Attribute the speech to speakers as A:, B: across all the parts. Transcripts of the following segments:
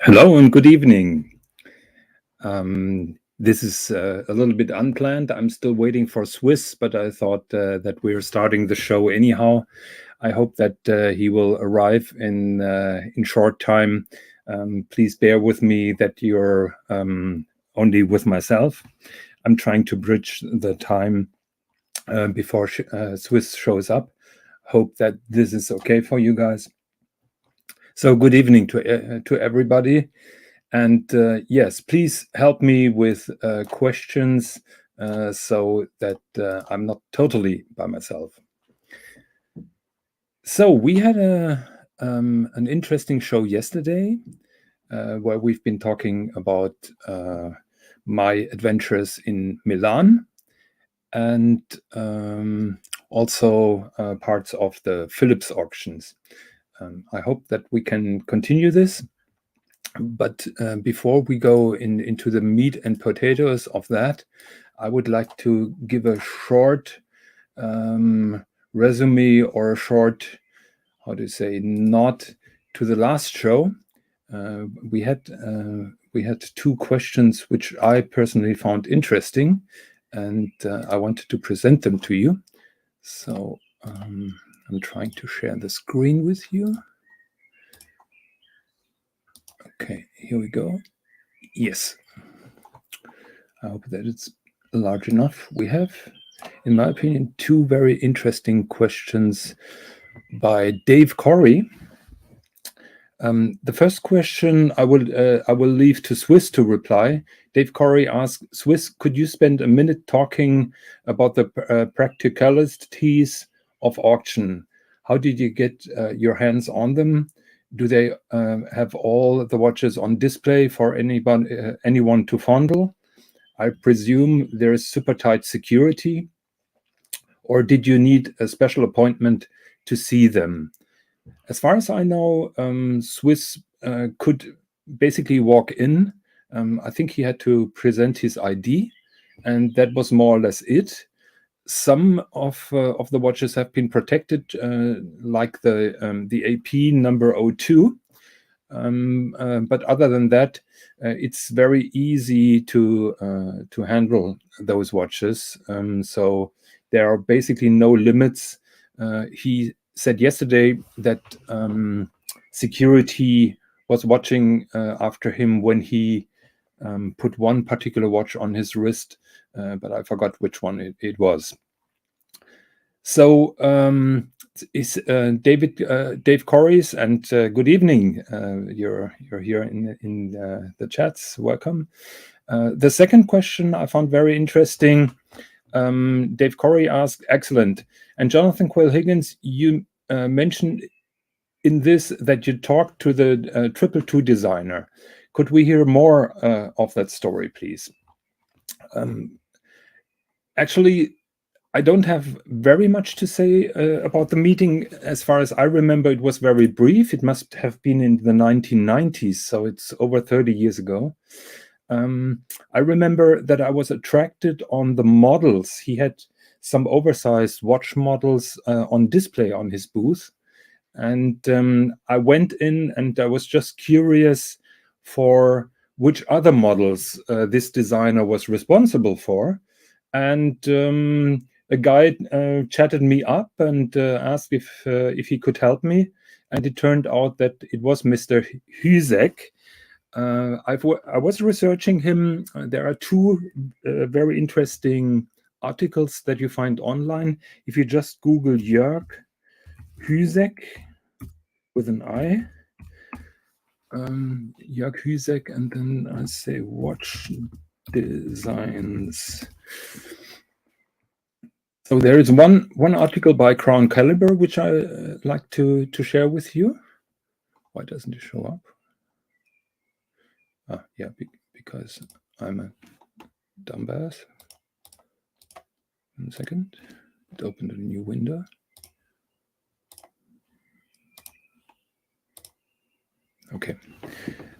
A: Hello and good evening. This is a little bit unplanned. I'm still waiting for Swis, but I thought that we're starting the show anyhow. I hope that he will arrive in short time. Please bear with me that you're only with myself. I'm trying to bridge the time before Swis shows up. Hope that this is okay for you guys. So good evening to everybody. And yes, please help me with questions so that I'm not totally by myself. So we had an interesting show yesterday where we've been talking about my adventures in Milan and also parts of the Philips auctions. I hope that we can continue this. But before we go into the meat and potatoes of that, I would like to give a short resume or a short, how to say, nod to the last show. We had two questions which I personally found interesting, and I wanted to present them to you. So I'm trying to share the screen with you. Okay, here we go. Yes. I hope that it's large enough. We have, in my opinion, two very interesting questions by Dave Corey. The first question I will leave to Swis to reply. Dave Corey asked, Swis, could you spend a minute talking about the practicalities of auction? How did you get your hands on them? Do they have all the watches on display for anyone to fondle? I presume there is super tight security, or did you need a special appointment to see them? As far as I know, Swis could basically walk in. I think he had to present his ID, and that was more or less it. Some of the watches have been protected, like the AP number 02. But other than that, it's very easy to handle those watches. So there are basically no limits. He said yesterday that security was watching after him when he put one particular watch on his wrist, but I forgot which one it was. So is Dave Corries, and good evening. You're here in the chats. Welcome. The second question I found very interesting. Dave Corey asked, excellent. And Jonathan Quayle-Higgins, you mentioned in this that you talked to the pt.2 designer. Could we hear more of that story, please? Actually, I don't have very much to say about the meeting. As far as I remember, it was very brief. It must have been in the 1990s, so it's over 30 years ago. I remember that I was attracted on the models. He had some oversized watch models on display on his booth. And I went in and I was just curious for which other models this designer was responsible for. And a guy chatted me up and asked if he could help me. And it turned out that it was Mr. Hüsek. I was researching him. There are two very interesting articles that you find online. If you just Google Jörg Hüsek with an I, Jörg Hüsek, and then I say watch designs. So there is one article by Crown Caliber which I like to share with you. Why doesn't it show up? Yeah, because I'm a dumbass. 1 second. It opened a new window. Okay.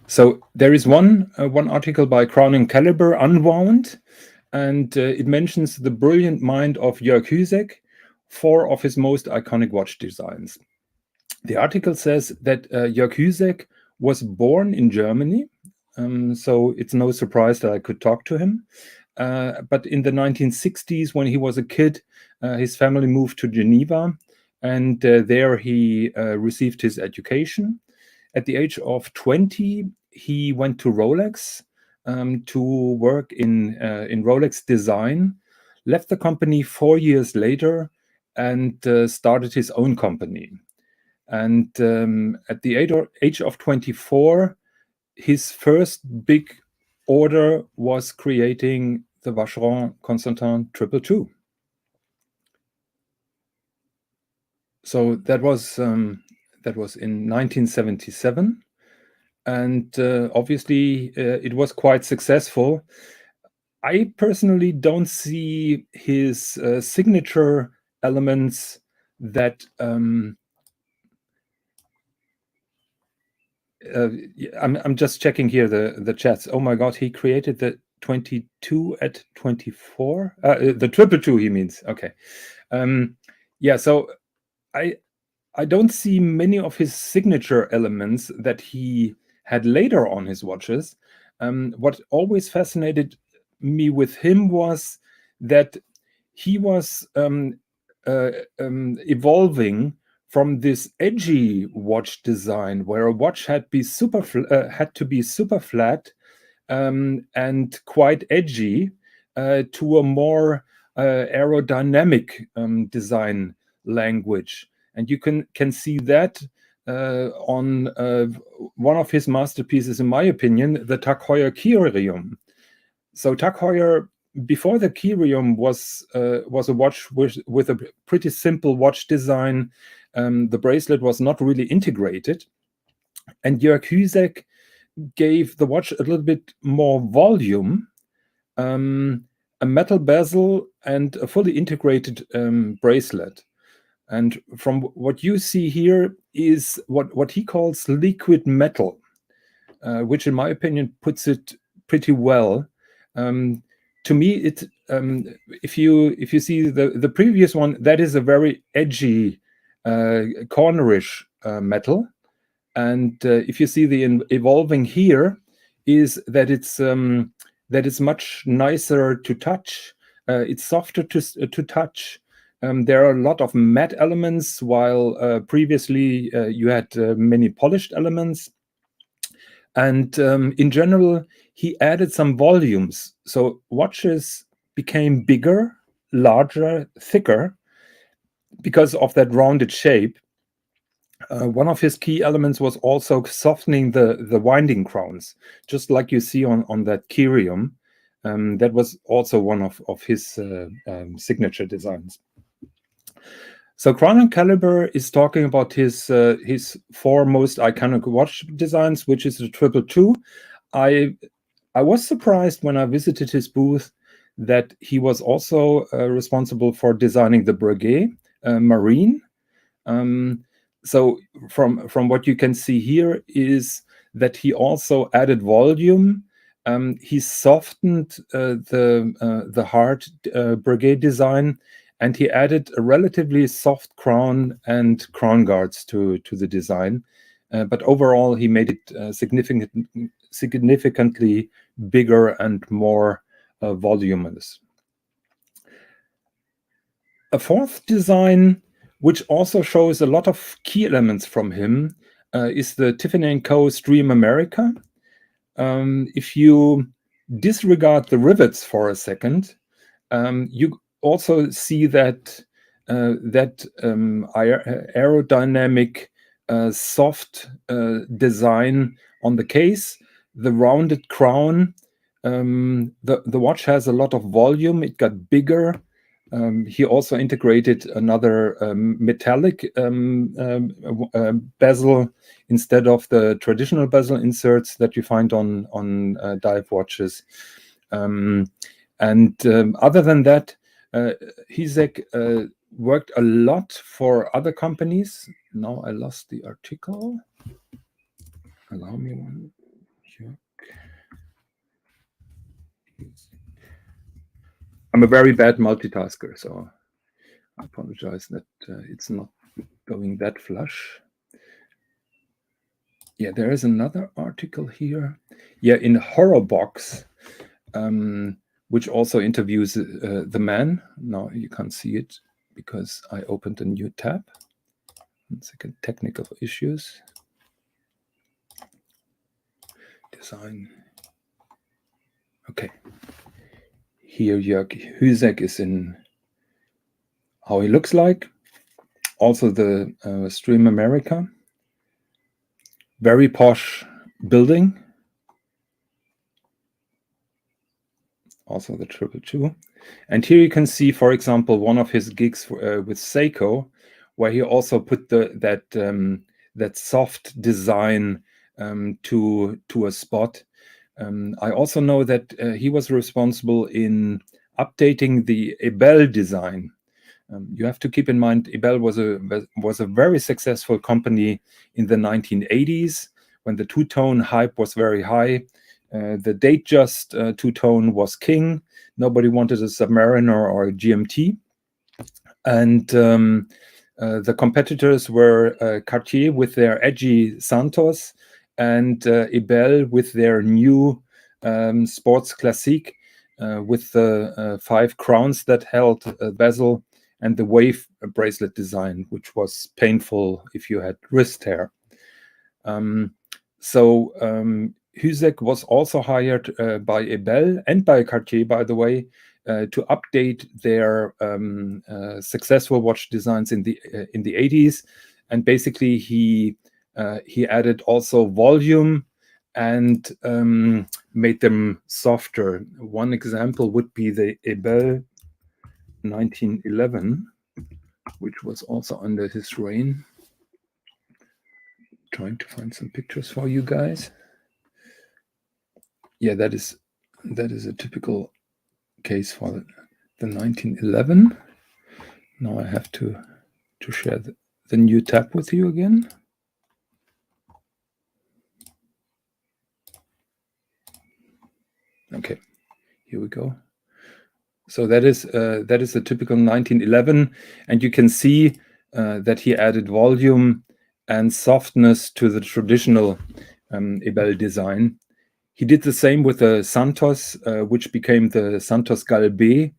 A: So there is one article by Crown Caliber, Unwound, and it mentions the brilliant mind of Jörg Hüsek, 4 of his most iconic watch designs. The article says that Jörg Hüsek was born in Germany, so it's no surprise that I could talk to him. But in the 1960s, when he was a kid, his family moved to Geneva, and there he received his education. At the age of 20, he went to Rolex to work in Rolex design, left the company 4 years later, and started his own company. And at the age of 24, his first big order was creating the Vacheron Constantin 222. So that was in 1977, and obviously it was quite successful. I personally don't see his signature elements that I'm just checking here the chats. Oh my God, he created the 22 at 24. The 222 he means. Okay. Yeah. So I don't see many of his signature elements that he had later on his watches. What always fascinated me with him was that he was evolving from this edgy watch design, where a watch had to be super flat and quite edgy, to a more aerodynamic design language. And you can see that on one of his masterpieces, in my opinion, the Tag Heuer Kyrium. So Tag Heuer, before the Kyrium, was a watch with a pretty simple watch design. The bracelet was not really integrated, and Jörg Hüsek gave the watch a little bit more volume, a metal bezel, and a fully integrated bracelet. And from what you see here is what he calls liquid metal, which in my opinion puts it pretty well. To me, if you see the previous one, that is a very edgy, cornerish metal. And if you see the evolving here, is that it's much nicer to touch. It's softer to touch. There are a lot of matte elements, while previously you had many polished elements. And in general, he added some volumes. So watches became bigger, larger, thicker because of that rounded shape. One of his key elements was also softening the winding crowns, just like you see on that Kyrium. That was also one of his signature designs. So Crown & Caliber is talking about his four most iconic watch designs, which is the 222. I was surprised when I visited his booth that he was also responsible for designing the Breguet Marine. So from what you can see here is that he also added volume. He softened the hard Breguet design, and he added a relatively soft crown and crown guards to the design. But overall, he made it significantly bigger and more voluminous. A fourth design, which also shows a lot of key elements from him, is the Tiffany & Co. Stream America. If you disregard the rivets for a second, you also see that aerodynamic, soft design on the case, the rounded crown. The watch has a lot of volume. It got bigger. He also integrated another metallic bezel instead of the traditional bezel inserts that you find on dive watches. And other than that, Hüsek worked a lot for other companies. Now I lost the article. Allow me one. Sure. I'm a very bad multitasker, so I apologize that it's not going that flush. Yeah, there is another article here. Yeah, in Horror Box, which also interviews the man. Now you can't see it because I opened a new tab. 1 second, technical issues. Design. Okay. Here Jörg Hüsek is in how he looks like. Also the Stream America. Very posh building. Also the 222. And here you can see, for example, one of his gigs with Seiko, where he also put that soft design to a spot. I also know that he was responsible in updating the Ebel design. You have to keep in mind, Ebel was a very successful company in the 1980s when the two-tone hype was very high. The Datejust two-tone was king. Nobody wanted a Submariner or a GMT. And the competitors were Cartier with their edgy Santos and Ebel with their new Sports Classique with the 5 crowns that held bezel and the wave bracelet design, which was painful if you had wrist hair. Hüsek was also hired by Ebel and by Cartier, by the way, to update their successful watch designs in the 80s, and basically he added also volume and made them softer. One example would be the Ebel 1911, which was also under his reign. Trying to find some pictures for you guys. Yeah, that is a typical case for the 1911. Now I have to share the new tab with you again. Okay, here we go. So that is a typical 1911, and you can see that he added volume and softness to the traditional Ebel design. He did the same with the Santos, which became the Santos Galbe,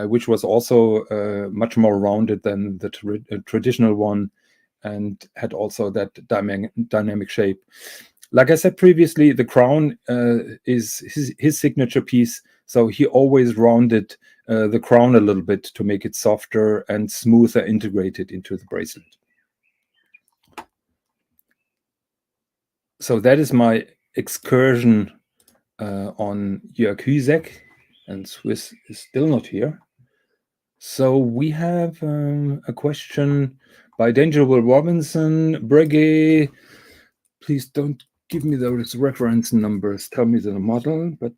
A: which was also much more rounded than the traditional one and had also that dynamic shape. Like I said previously, the crown is his signature piece, so he always rounded the crown a little bit to make it softer and smoother integrated into the bracelet. So that is my excursion on Jörg Hüsek, and Swis is still not here. So we have a question by Danger Will Robinson. Breguet, please don't give me those reference numbers. Tell me the model, but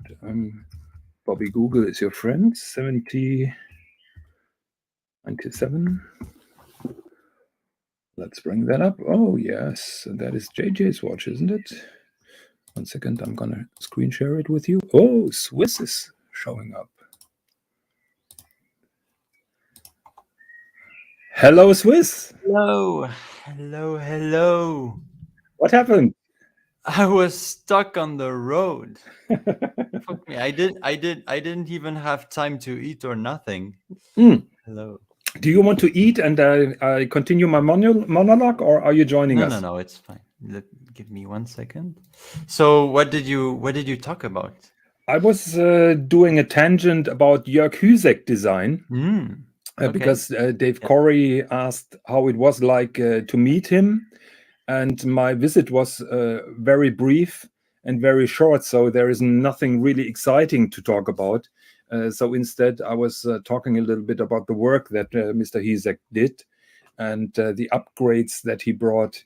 A: Bobby Google is your friend. 7097. Let's bring that up. Oh, yes, that is JJ's watch, isn't it? 1 second, I'm gonna screen share it with you. Oh, Swis is showing up. Hello, Swis.
B: Hello, hello, hello.
A: What happened?
B: I was stuck on the road. Fuck me. I didn't even have time to eat or nothing. Hello.
A: Do you want to eat and I continue my monologue, or are you joining us?
B: No, it's fine. Give me 1 second. So, what did you talk about?
A: I was doing a tangent about Jörg Hüsek design
B: Okay.
A: because Dave Corey asked how it was like to meet him, and my visit was very brief and very short, so there is nothing really exciting to talk about. So instead, I was talking a little bit about the work that Mr. Hüsek did and the upgrades that he brought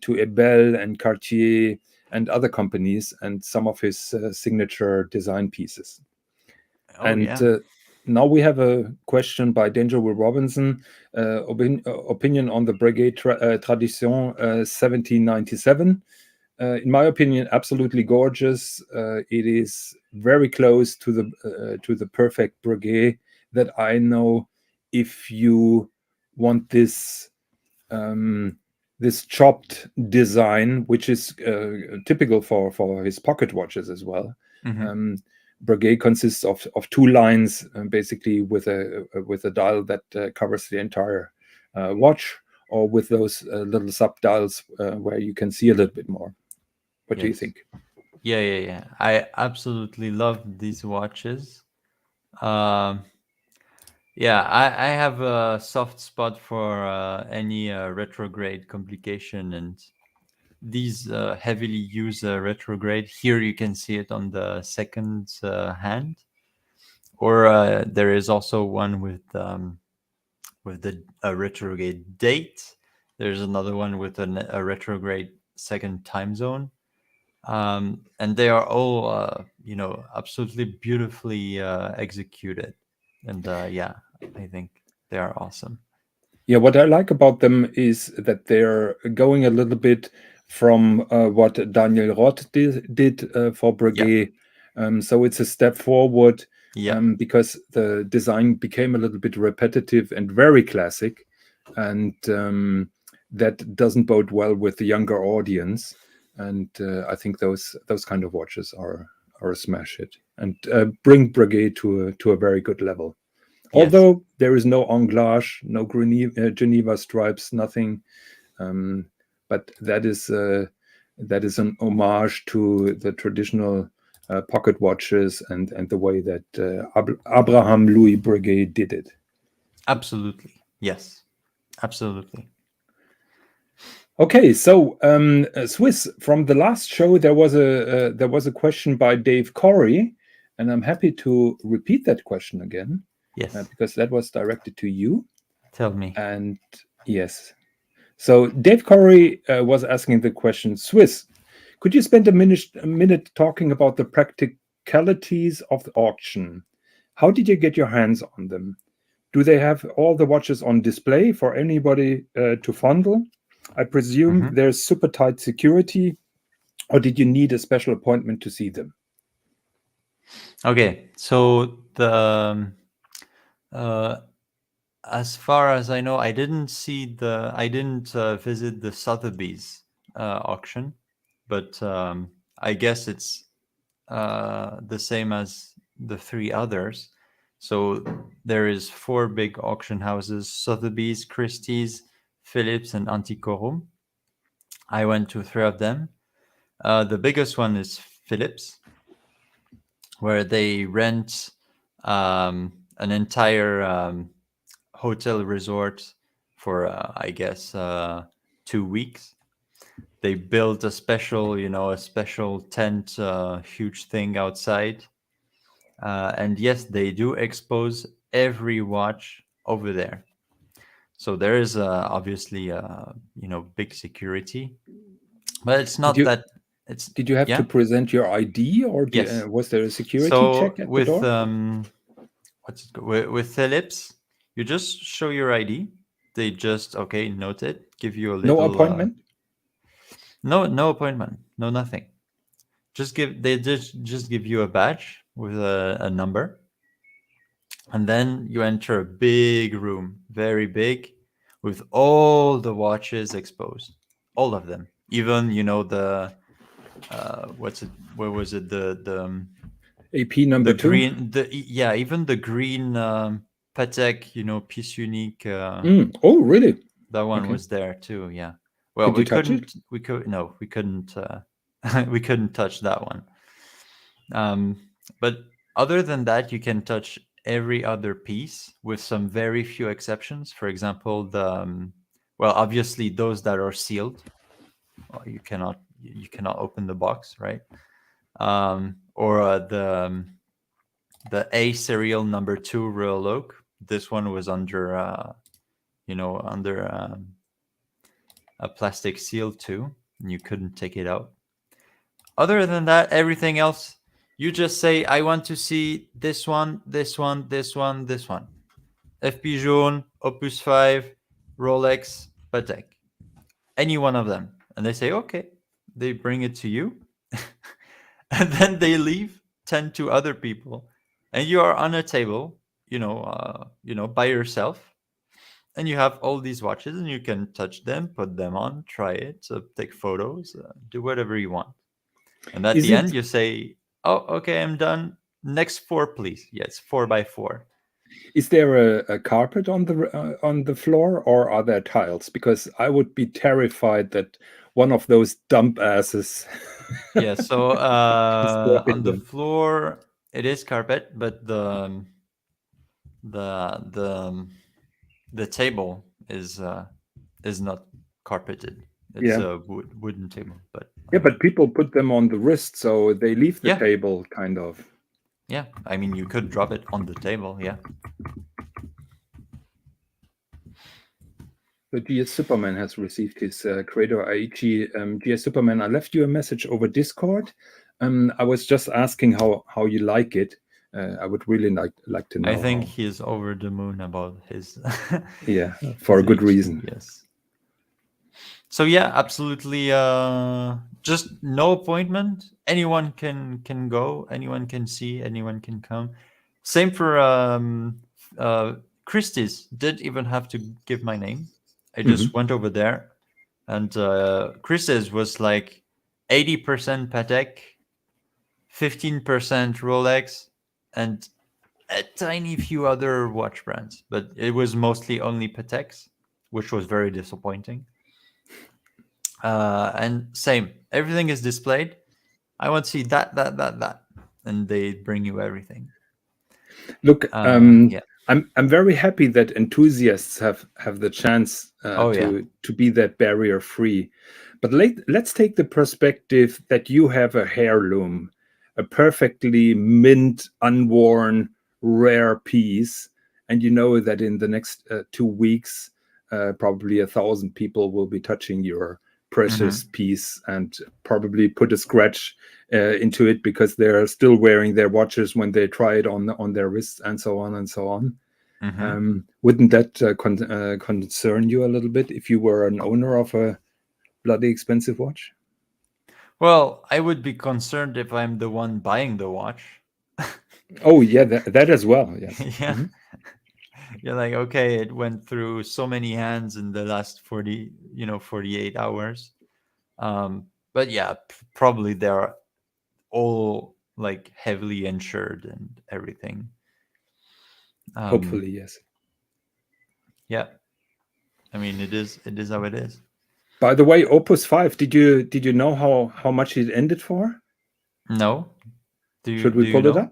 A: to Ebel and Cartier and other companies, and some of his signature design pieces. Now we have a question by Danger Will Robinson, opinion on the Breguet Tradition 1797. In my opinion, absolutely gorgeous. It is very close to the perfect Breguet that I know. If you want this this chopped design, which is typical for his pocket watches as well. Breguet consists of two lines, basically with a dial that covers the entire watch, or with those little sub dials where you can see a little bit more. What do you think?
B: Yeah. I absolutely love these watches. Yeah, I have a soft spot for any retrograde complication, and these heavily use retrograde. Here you can see it on the second hand, or there is also one with the retrograde date. There's another one with a retrograde second time zone, and they are all absolutely beautifully executed, and yeah, I think they are awesome.
A: Yeah, what I like about them is that they're going a little bit from what Daniel Roth did for Breguet. So it's a step forward because the design became a little bit repetitive and very classic, and that doesn't bode well with the younger audience. And I think those kind of watches are a smash hit and bring Breguet to a very good level. Although there is no anglage, no Geneva stripes, nothing, but that is an homage to the traditional pocket watches and the way that Abraham Louis Breguet did it.
B: Absolutely, yes, absolutely.
A: Okay, so Swis, from the last show, there was a question by Dave Corey, and I'm happy to repeat that question again.
B: Yes.
A: Because that was directed to you.
B: Tell me.
A: And yes. So Dave Corey was asking the question, Swis, could you spend a minute talking about the practicalities of the auction? How did you get your hands on them? Do they have all the watches on display for anybody to fondle? I presume there's super tight security, or did you need a special appointment to see them?
B: Okay, so the as far as I know, I didn't visit the Sotheby's auction, but I guess it's the same as the three others. So there is 4 big auction houses: Sotheby's, Christie's, Phillips, and Antiquorum. I went to 3 of them. The biggest one is Phillips, where they rent an entire hotel resort for I guess 2 weeks. They built a special tent, huge thing outside, and yes, they do expose every watch over there. So there is obviously big security, but it's not that. It's
A: Did you have to present your ID, or was there a security check at the door?
B: With Phillips, you just show your ID. They just note it, give you a little.
A: No appointment.
B: No appointment. No nothing. They just give you a badge with a number, and then you enter a big room, very big, with all the watches exposed, all of them. Even the what was it, the
A: AP number 2.
B: Green, even the green Patek, piece unique.
A: Oh, really?
B: That one was there too. Yeah. Well, we couldn't we couldn't touch that one. But other than that, you can touch every other piece, with some very few exceptions. For example, obviously those that are sealed, you cannot open the box, right? Or the A serial number 2 Royal Oak. This one was under a plastic seal too, and you couldn't take it out. Other than that, everything else, you just say, I want to see this one, this one, this one, this one. FP Jaune, Opus 5, Rolex, Patek. Any one of them. And they say, okay. They bring it to you. And then they leave 10 to other people. And you are on a table, by yourself. and you have all these watches, and you can touch them, put them on, try it, take photos, do whatever you want. And at
A: Is
B: the
A: it
B: end, you say, "Oh, okay, I'm done. Next 4, please." Yes, 4x4.
A: is there a carpet on the floor, or are there tiles? Because I would be terrified that one of those dump asses
B: Yeah. So
A: destroyed
B: on the
A: them.
B: floor, it is carpet, but the the table is not carpeted. It's
A: Yeah.
B: a wooden table, but
A: Yeah, but people put them on the wrist, so they leave the
B: yeah,
A: table kind of.
B: yeah. I mean, you could drop it on the table. Yeah.
A: So GS Superman has received his creator Aichi. GS Superman, I left you a message over Discord. I was just asking how you like it. I would really like to
B: I
A: know
B: think
A: how.
B: he's over the moon about his
A: Yeah, for
B: his
A: a good
B: HG.
A: reason.
B: Yes. So yeah, absolutely. Just no appointment. Anyone can go. Anyone can see. Anyone can come. Same for Christie's. Didn't even have to give my name. I
A: Hmm.
B: just went over there, and Christie's was like 80% Patek, 15% Rolex, and a tiny few other watch brands. But it was mostly only Pateks, which was very disappointing. And same, everything is displayed. I want to see that, and they bring you everything.
A: Look,
B: Yeah.
A: I'm very happy that enthusiasts have the chance
B: Oh yeah.
A: to be that barrier free. But let's take the perspective that you have a heirloom, a perfectly mint, unworn, rare piece, and you know that in the next 2 weeks, probably 1,000 people will be touching your precious
B: Mm-hmm.
A: piece and probably put a scratch into it because they're still wearing their watches when they try it on their wrists and so on and so on.
B: Mm-hmm.
A: Wouldn't that concern you a little bit if you were an owner of a bloody expensive watch?
B: Well, I would be concerned if I'm the one buying the watch.
A: Oh yeah, that as well. Yes.
B: Yeah.
A: Mhm.
B: You're like, okay, it went through so many hands in the last 48 hours. But yeah, probably they're all like heavily insured and everything.
A: Hopefully, yes.
B: Yeah, I mean, it is how it is.
A: By the way, Opus 5, did you know how much it ended for?
B: No, do you
A: Should we
B: do you
A: pull it
B: know?
A: up?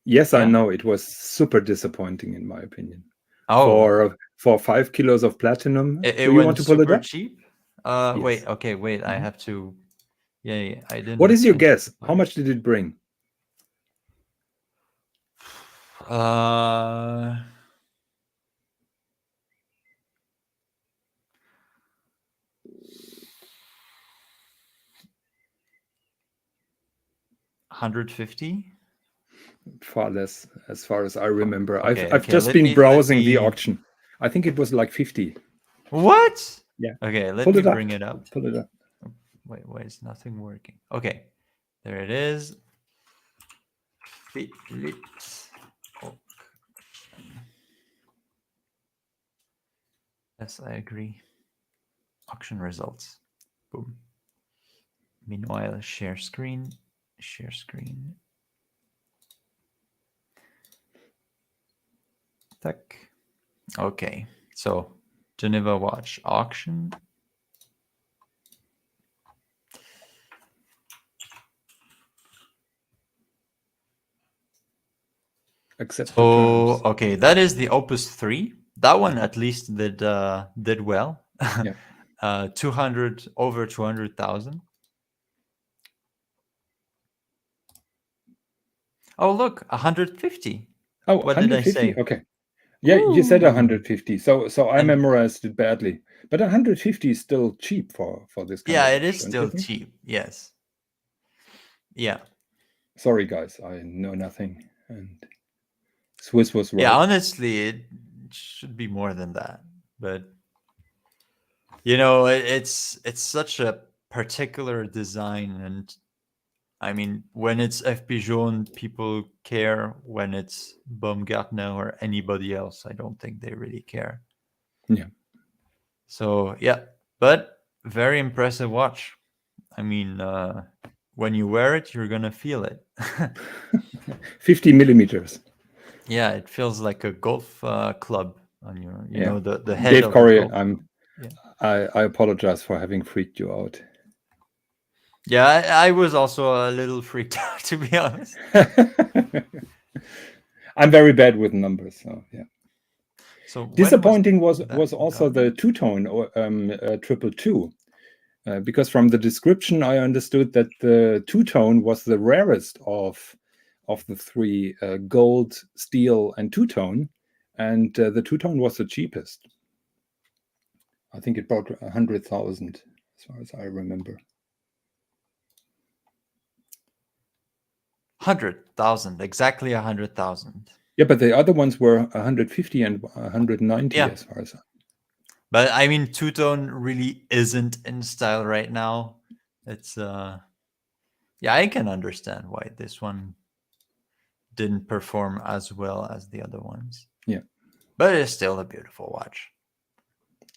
A: Yes, I
B: Yeah.
A: know it was super disappointing in my opinion.
B: Oh,
A: For 5 kilos of platinum.
B: it
A: Do you want
B: went
A: to pull it
B: super
A: up?
B: cheap.
A: Yes.
B: Wait. Okay, wait. I
A: Mhm.
B: have to. Yeah, yeah, I
A: What
B: didn't
A: is your
B: enter
A: guess?
B: the
A: How
B: price.
A: much did it bring?
B: 150.
A: Far less, as far as I remember. I've
B: Okay,
A: I've
B: okay.
A: just
B: Let
A: been
B: me let
A: browsing the
B: me.
A: auction. I think it was like 50.
B: What?
A: Yeah.
B: Okay, let
A: Pull
B: me
A: it up.
B: bring it up.
A: Pull it up.
B: Wait, why is nothing working? Okay, there it is. Fitlit. Oh, yes, I agree. Auction results. Boom. Meanwhile, share screen. Share screen. Tack. Okay, so Geneva watch auction.
A: Accept the
B: So
A: terms.
B: okay, that is the Opus 3. That one at least did well.
A: Yeah.
B: 200 over 200,000. Oh look, 150.
A: Oh,
B: What did I
A: 150?
B: say?
A: Okay. Yeah, you said
B: Ooh.
A: 150. So I
B: And
A: memorized it badly. But 150 is still cheap for this kind
B: yeah,
A: of
B: it
A: watch,
B: is
A: don't you
B: still
A: think?
B: cheap. Yes. Yeah.
A: Sorry guys, I know nothing. And Swiss was
B: Yeah,
A: right.
B: honestly, it should be more than that. But it's such a particular design, and I mean, when it's FP Jaune, people care. When it's Baumgartner or anybody else, I don't think they really care.
A: Yeah.
B: So yeah, but very impressive watch. I mean, when you wear it, you're gonna feel it.
A: 50 millimeters.
B: Yeah, it feels like a golf club on your,
A: Yeah.
B: the head
A: Dave
B: of a
A: Corey,
B: golf. Yeah,
A: I apologize for having freaked you out.
B: yeah. I was also a little freaked out, to be honest.
A: I'm very bad with numbers, so yeah.
B: So when was
A: Disappointing was
B: that
A: also the
B: done?
A: two-tone or 222, because from the description I understood that the two-tone was the rarest of the three, gold, steel, and two-tone, and the two-tone was the cheapest. I think it brought 100,000, as far as I remember.
B: 100,000, exactly 100,000.
A: Yeah, but the other ones were 150 and 190,
B: Yeah,
A: as far as.
B: but I mean, two tone really isn't in style right now. It's yeah, I can understand why this one didn't perform as well as the other ones.
A: Yeah.
B: But it's still a beautiful watch.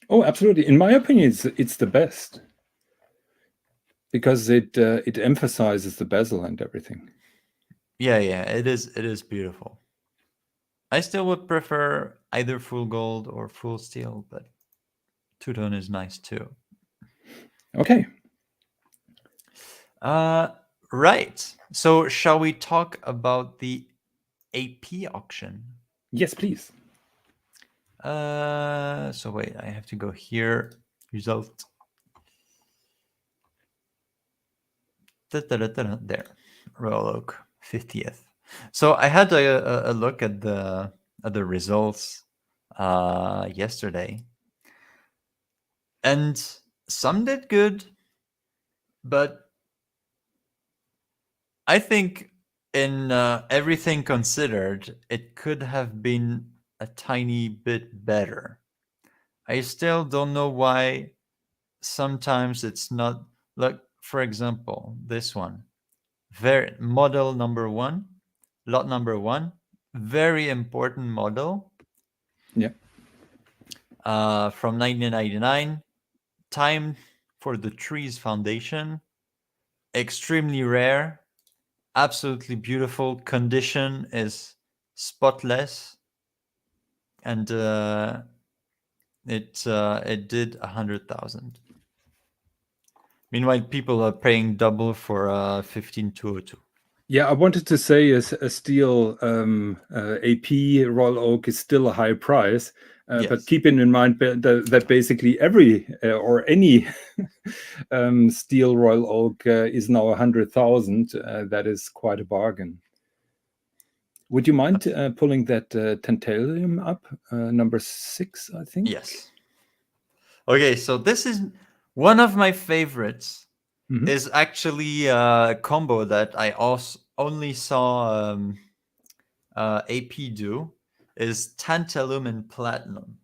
A: Oh, absolutely. In my opinion, it's the best because it emphasizes the bezel and everything.
B: Yeah, yeah, it is beautiful. I still would prefer either full gold or full steel, but two tone is nice too.
A: Okay.
B: Right. So shall we talk about the AP auction?
A: Yes, please.
B: So wait, I have to go here. Result. There. Royal Oak, 50th. So I had a look at the results yesterday, and some did good, but I think in everything considered, it could have been a tiny bit better. I still don't know why sometimes it's not. Like, for example, this one, very model number one, lot number one, very important model.
A: Yeah.
B: From 1999, time for the trees foundation, extremely rare, absolutely beautiful. Condition is spotless, and it did 100,000. Meanwhile, people are paying double for 15202.
A: Yeah, I wanted to say a steel AP Royal Oak is still a high price, but
B: Yes.
A: keeping in mind that basically every or any steel Royal Oak is now 100,000. That is quite a bargain. Would you mind pulling that tantalum up, number 6, I think?
B: Yes. Okay, so this is one of my favorites.
A: Mhm.
B: Is actually a combo that I also only saw AP do, is tantalum and platinum.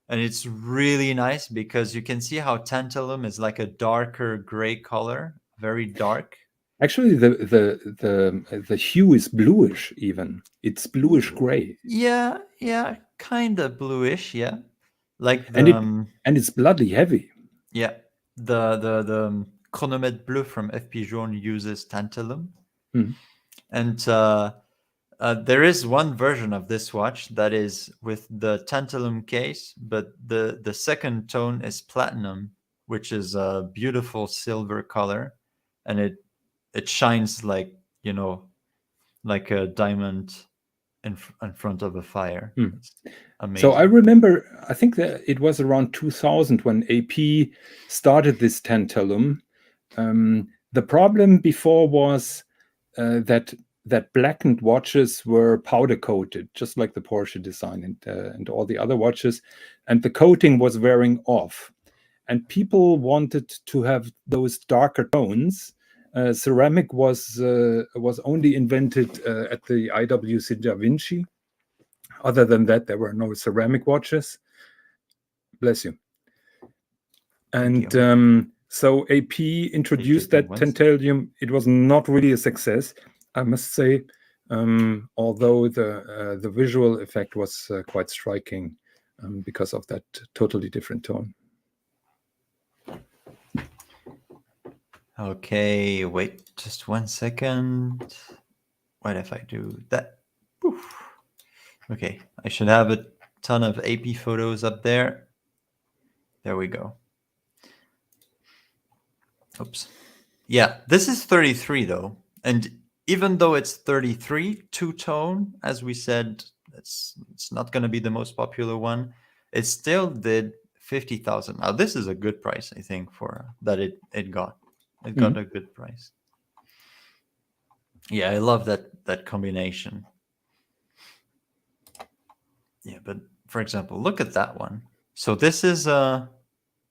B: And it's really nice because you can see how tantalum is like a darker gray color, very dark.
A: Actually, the hue is bluish even. It's bluish gray.
B: Yeah, yeah, kind of bluish, yeah. Like
A: And
B: the
A: it's bloody heavy.
B: yeah, the chronomètre bleu from FP Jaune uses tantalum.
A: Mm.
B: And there is one version of this watch that is with the tantalum case, but the second tone is platinum, which is a beautiful silver color, and it shines like, like a diamond in front of a fire.
A: Mm.
B: It's amazing.
A: So I remember, I think that it was around 2000 when AP started this tantalum. The problem before was that blackened watches were powder coated, just like the Porsche design and all the other watches, and the coating was wearing off. And people wanted to have those darker tones. Ceramic was only invented at the IWC Da Vinci. Other than that, there were no ceramic watches. Bless you.
B: Thank
A: And
B: you.
A: so AP introduced that tantalum. It was not really a success, I must say, although the visual effect was quite striking because of that totally different tone.
B: Okay, wait just 1 second. What if I do that? Poof. Okay, I should have a ton of AP photos up there. There we go. Oops. Yeah, this is 33 though. And even though it's 33 two-tone, as we said, it's not going to be the most popular one. It still did 50,000. Now this is a good price, I think, for that it got. It got a good price. Yeah, I love that combination. Yeah, but for example, look at that one. So this is a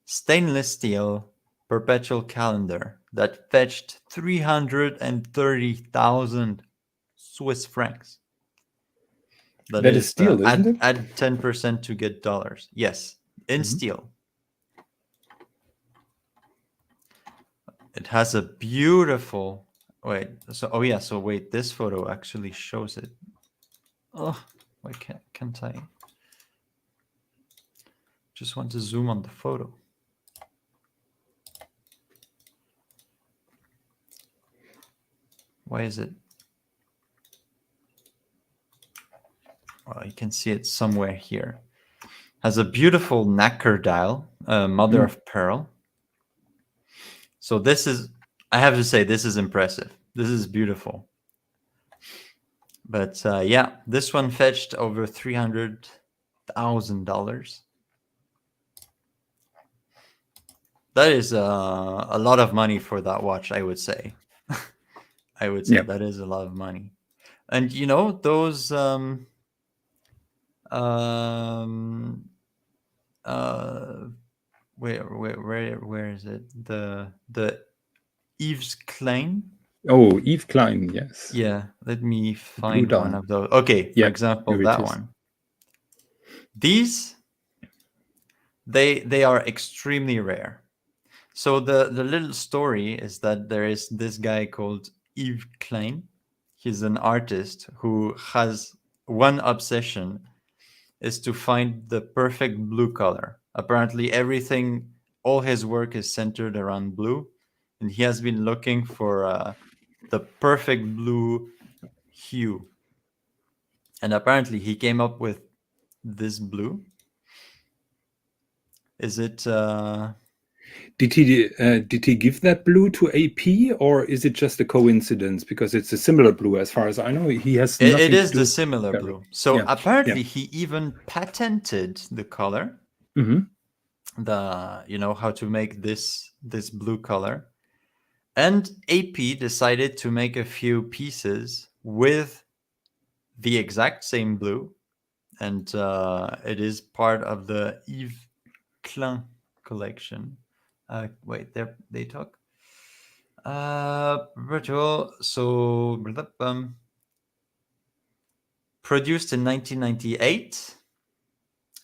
B: stainless steel perpetual calendar that fetched 330,000 Swiss francs.
A: That is steel, isn't it?
B: Add 10% to get dollars. Yes, in steel. It has a beautiful. Wait. So So wait. This photo actually shows it. Oh, why can't I? Just want to zoom on the photo. Why is it? Well, you can see it somewhere here. Has a beautiful nacre dial, mother of pearl. So this is, I have to say, this is impressive. This is beautiful. But yeah, this one fetched over $300,000. That is a lot of money for that watch, I would say. I would say that is a lot of money. And you know, those where is it? The Yves Klein.
A: Oh, Yves Klein, yes.
B: Yeah, let me find one of those. Okay, for example, that one. These they are extremely rare. So the little story is that there is this guy called Yves Klein. He's an artist who has one obsession is to find the perfect blue color. Apparently everything, all his work is centered around blue, and he has been looking for the perfect blue hue. And apparently he came up with this blue. Is it
A: did he give that blue to AP, or is it just a coincidence? Because it's a similar blue, as far as I know. He has nothing
B: it is
A: to do
B: the similar blue. So apparently he even patented the color. The how to make this blue color. And AP decided to make a few pieces with the exact same blue, and it is part of the Yves Klein collection. Wait, they talk. Virtual. So produced in 1998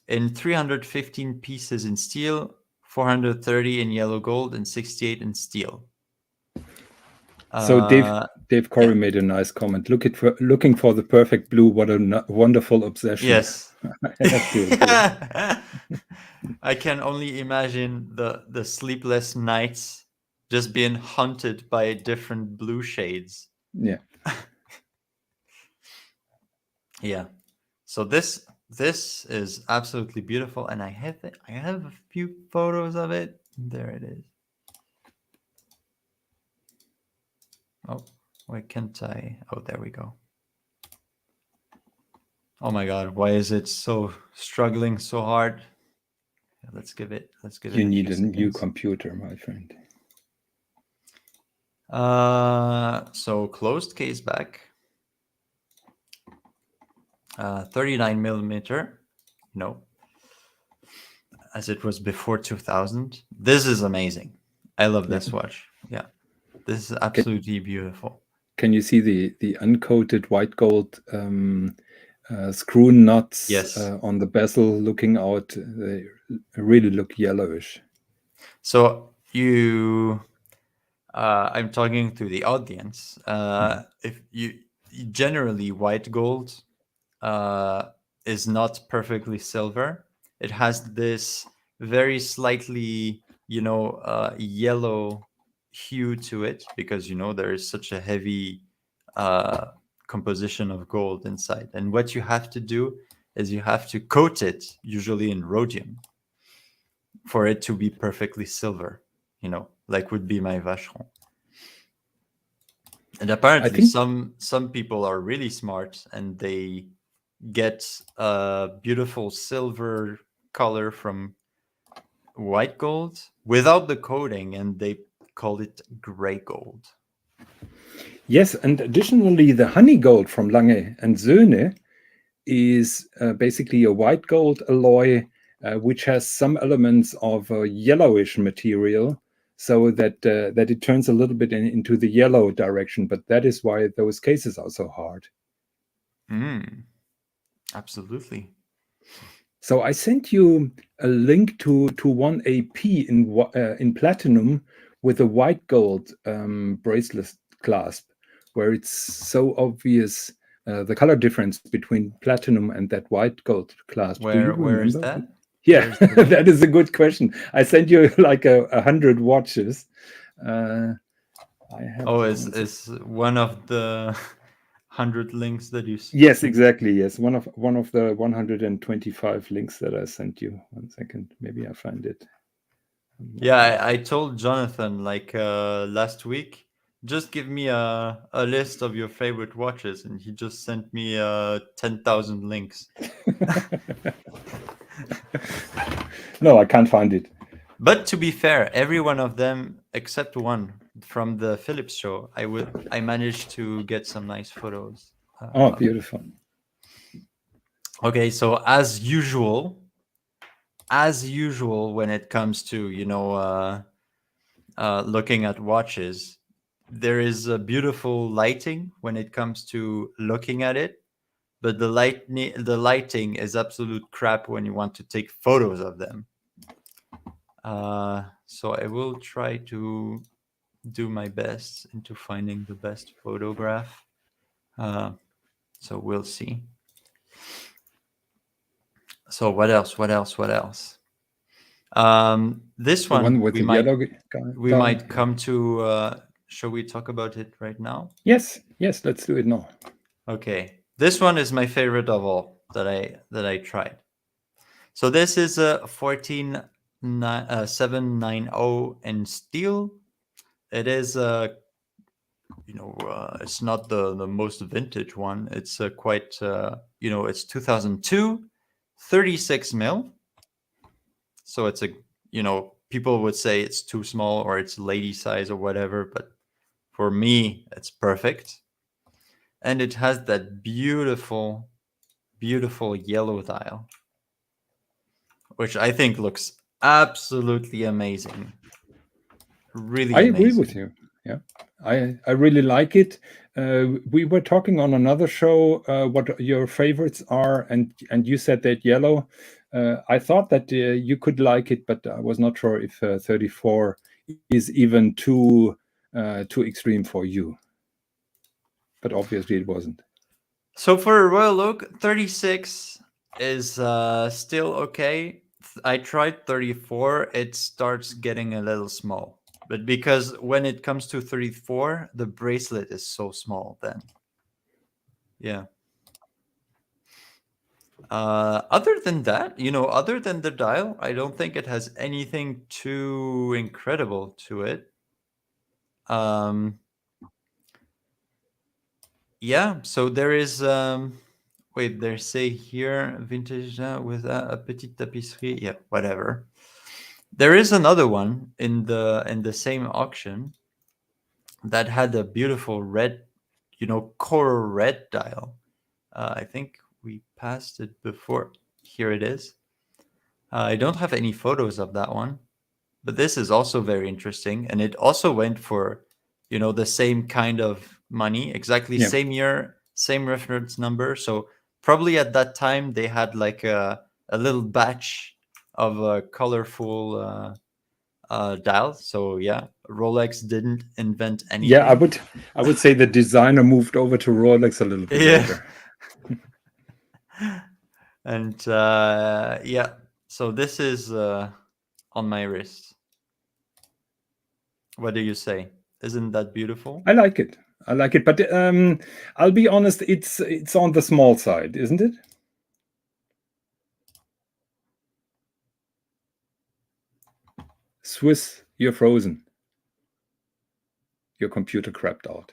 B: in 315 pieces in steel, 430 in yellow gold, and 68 in steel.
A: So Dave Corey made a nice comment. Looking for the perfect blue. What a wonderful obsession.
B: Yes. I can only imagine the sleepless nights just being haunted by different blue shades.
A: Yeah.
B: Yeah. So this is absolutely beautiful, and I have a few photos of it. There it is. Oh, why can't I? Oh, there we go. Oh my God, why is it so struggling so hard? Let's give it.
A: You need a new computer, my friend.
B: So closed case back. 39 millimeter. No. As it was before 2000. This is amazing. I love this watch. Yeah. This is absolutely beautiful.
A: Can you see the uncoated white gold screw nuts on the bezel looking out? They really look yellowish.
B: So I'm talking to the audience. If you generally white gold is not perfectly silver. it has this very slightly, yellow hue to it, because there is such a heavy composition of gold inside. And what you have to do is you have to coat it, usually in rhodium, for it to be perfectly silver, like would be my vacheron. And apparently some people are really smart, and they get a beautiful silver color from white gold without the coating, and they call it gray gold.
A: Yes, and additionally, the honey gold from Lange and Söhne is basically a white gold alloy, which has some elements of a yellowish material, so that it turns a little bit into the yellow direction. But that is why those cases are so hard.
B: Absolutely.
A: So I sent you a link to one AP in platinum with a white gold bracelet clasp, where it's so obvious the color difference between platinum and that white gold clasp. Do you remember?
B: Where is that?
A: Yeah, that is a good question. I sent you like 100 watches. I have.
B: Oh, is one of the 100 links that you sent?
A: Yes, exactly. Yes, one of the 125 links that I sent you. 1 second, maybe I find it.
B: Yeah, I told Jonathan last week, just give me a list of your favorite watches, and he just sent me 10,000 links.
A: No, I can't find it.
B: But to be fair, every one of them except one from the Philips show, I managed to get some nice photos.
A: Oh, beautiful.
B: Okay, so as usual, when it comes to looking at watches, there is a beautiful lighting when it comes to looking at it, but the lighting is absolute crap when you want to take photos of them. So I will try to do my best into finding the best photograph. So we'll see. So what else? This one
A: with
B: we
A: the
B: might
A: yellow
B: we might come to. Shall we talk about it right now?
A: Yes, let's do it now.
B: Okay, this one is my favorite of all that I tried. So this is a 14790 in steel. It is it's not the most vintage one. It's quite it's 2002, 36 mil. So it's people would say it's too small or it's lady size or whatever, but for me it's perfect. And it has that beautiful yellow dial, which I think looks absolutely amazing. Really amazing.
A: I agree with you. Yeah, I really like it. We were talking on another show what your favorites are, and you said that yellow. I thought that you could like it, but I was not sure if 34 is even too extreme for you. But obviously it wasn't.
B: So for a Royal Oak, 36 is still okay. I tried 34. It starts getting a little small. But because when it comes to 34, the bracelet is so small then. Yeah. Other than that, other than the dial, I don't think it has anything too incredible to it. Yeah, so there is wait, they say here vintage with a petite tapisserie. Yeah, whatever. There is another one in the same auction that had a beautiful red, coral red dial. I think we passed it before. Here it is. I don't have any photos of that one, but this is also very interesting, and it also went for, the same kind of money, exactly same year, same reference number. So probably at that time they had like a little batch of colorful dials. So yeah, Rolex didn't invent anything.
A: Yeah, I would say the designer moved over to Rolex a little bit later.
B: And yeah, So this is on my wrist. What do you say? Isn't that beautiful?
A: I like it. But I'll be honest, it's on the small side, isn't it? Swis, you're frozen. Your computer crapped out.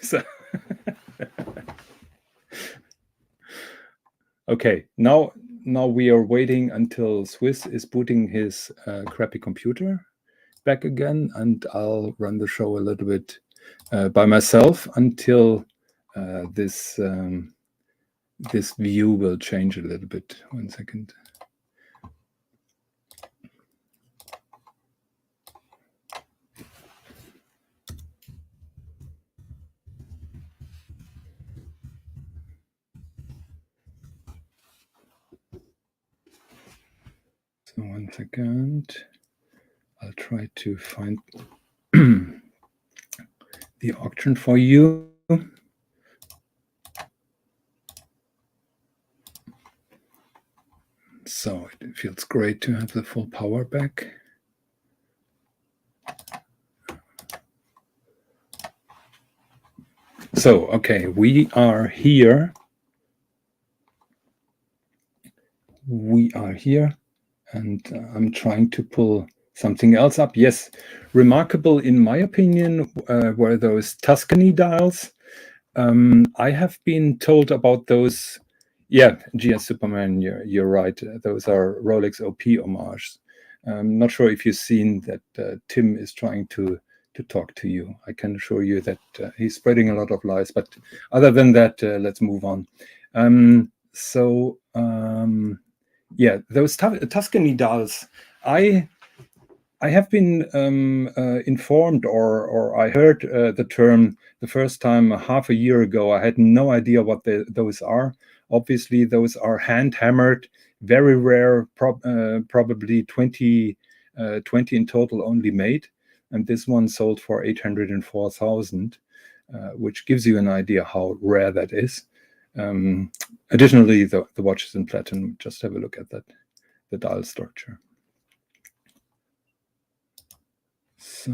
A: So okay, now we are waiting until Swis is booting his crappy computer back again, and I'll run the show a little bit by myself until this view will change a little bit. 1 second. So 1 second. I'll try to find the auction for you. So it feels great to have the full power back. So, okay, we are here. And I'm trying to pull something else up. Yes, remarkable in my opinion were those Tuscany dials. I have been told about those. Yeah, GS Superman, you're right. Those are Rolex OP homages. I'm not sure if you've seen that Tim is trying to talk to you. I can assure you that he's spreading a lot of lies. But other than that, let's move on. Yeah, those Tuscany dials. I have been informed, or I heard the term the first time half a year ago. I had no idea what those are. Obviously, those are hand-hammered, very rare, probably 20 in total only made. And this one sold for 804,000, which gives you an idea how rare that is. Additionally, the watch is in platinum. Just have a look at that, the dial structure. So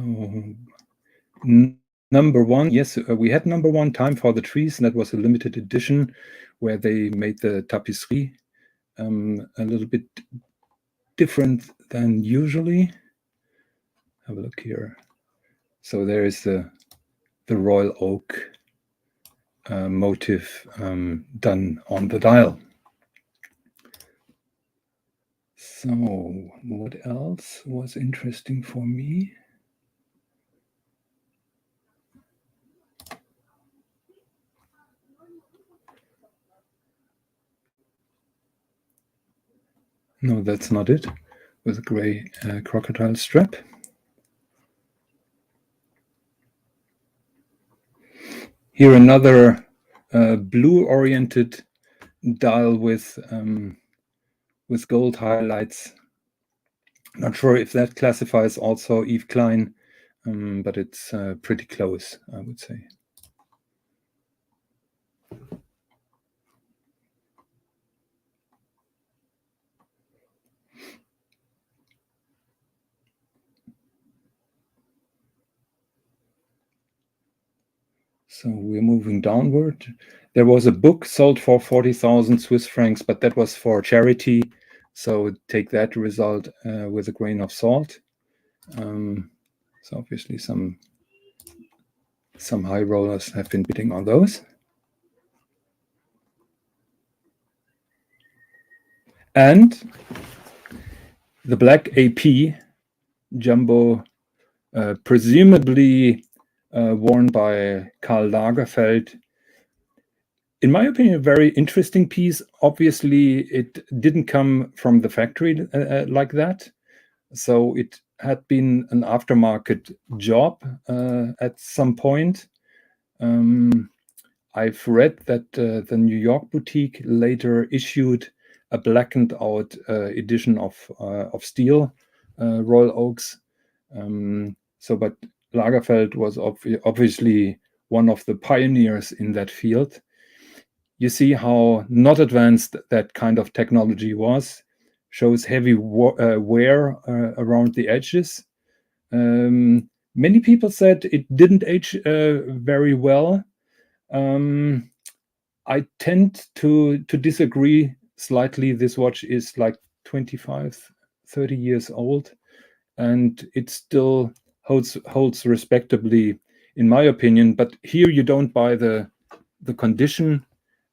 A: number one, yes, we had number one, Time for the Trees, and that was a limited edition where they made the tapisserie a little bit different than usually. Have a look here. So there is the royal oak motif done on the dial. So what else was interesting for me? No, that's not it. With a gray crocodile strap. Here another blue-oriented dial with gold highlights. Not sure if that classifies also Yves Klein, but it's pretty close, I would say. So we're moving downward. There was a book sold for 40,000 Swiss francs, but that was for charity. So take that result with a grain of salt. So obviously some high rollers have been bidding on those. And the black AP jumbo, presumably worn by Karl Lagerfeld. In my opinion, a very interesting piece. Obviously, it didn't come from the factory like that. So it had been an aftermarket job at some point. I've read that the New York boutique later issued a blackened out edition of steel Royal Oaks. But Lagerfeld was obviously one of the pioneers in that field. You see how not advanced that kind of technology was. shows heavy wear around the edges. Many people said it didn't age very well. I tend to disagree slightly. This watch is like 25, 30 years old, and it still holds respectably, in my opinion. But here you don't buy the condition.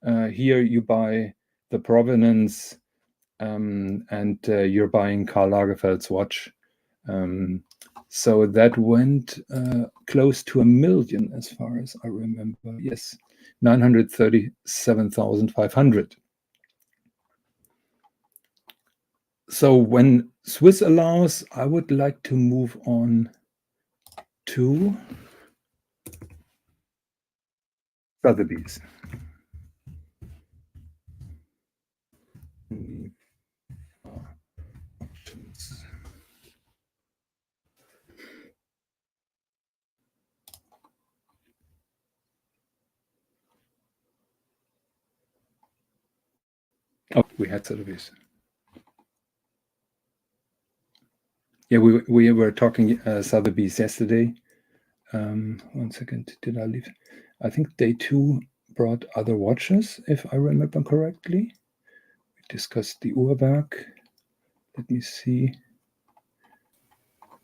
A: Here you buy the provenance, and you're buying Karl Lagerfeld's watch. So that went close to 1 million, as far as I remember. Yes, 937,500. So when Swiss allows, I would like to move on to Sotheby's. Oh, we had Sotheby's. Yeah, we were talking Sotheby's yesterday. 1 second, did I leave? I think day 2 brought other watches, if I remember correctly. We discussed the Uhrwerk. Let me see.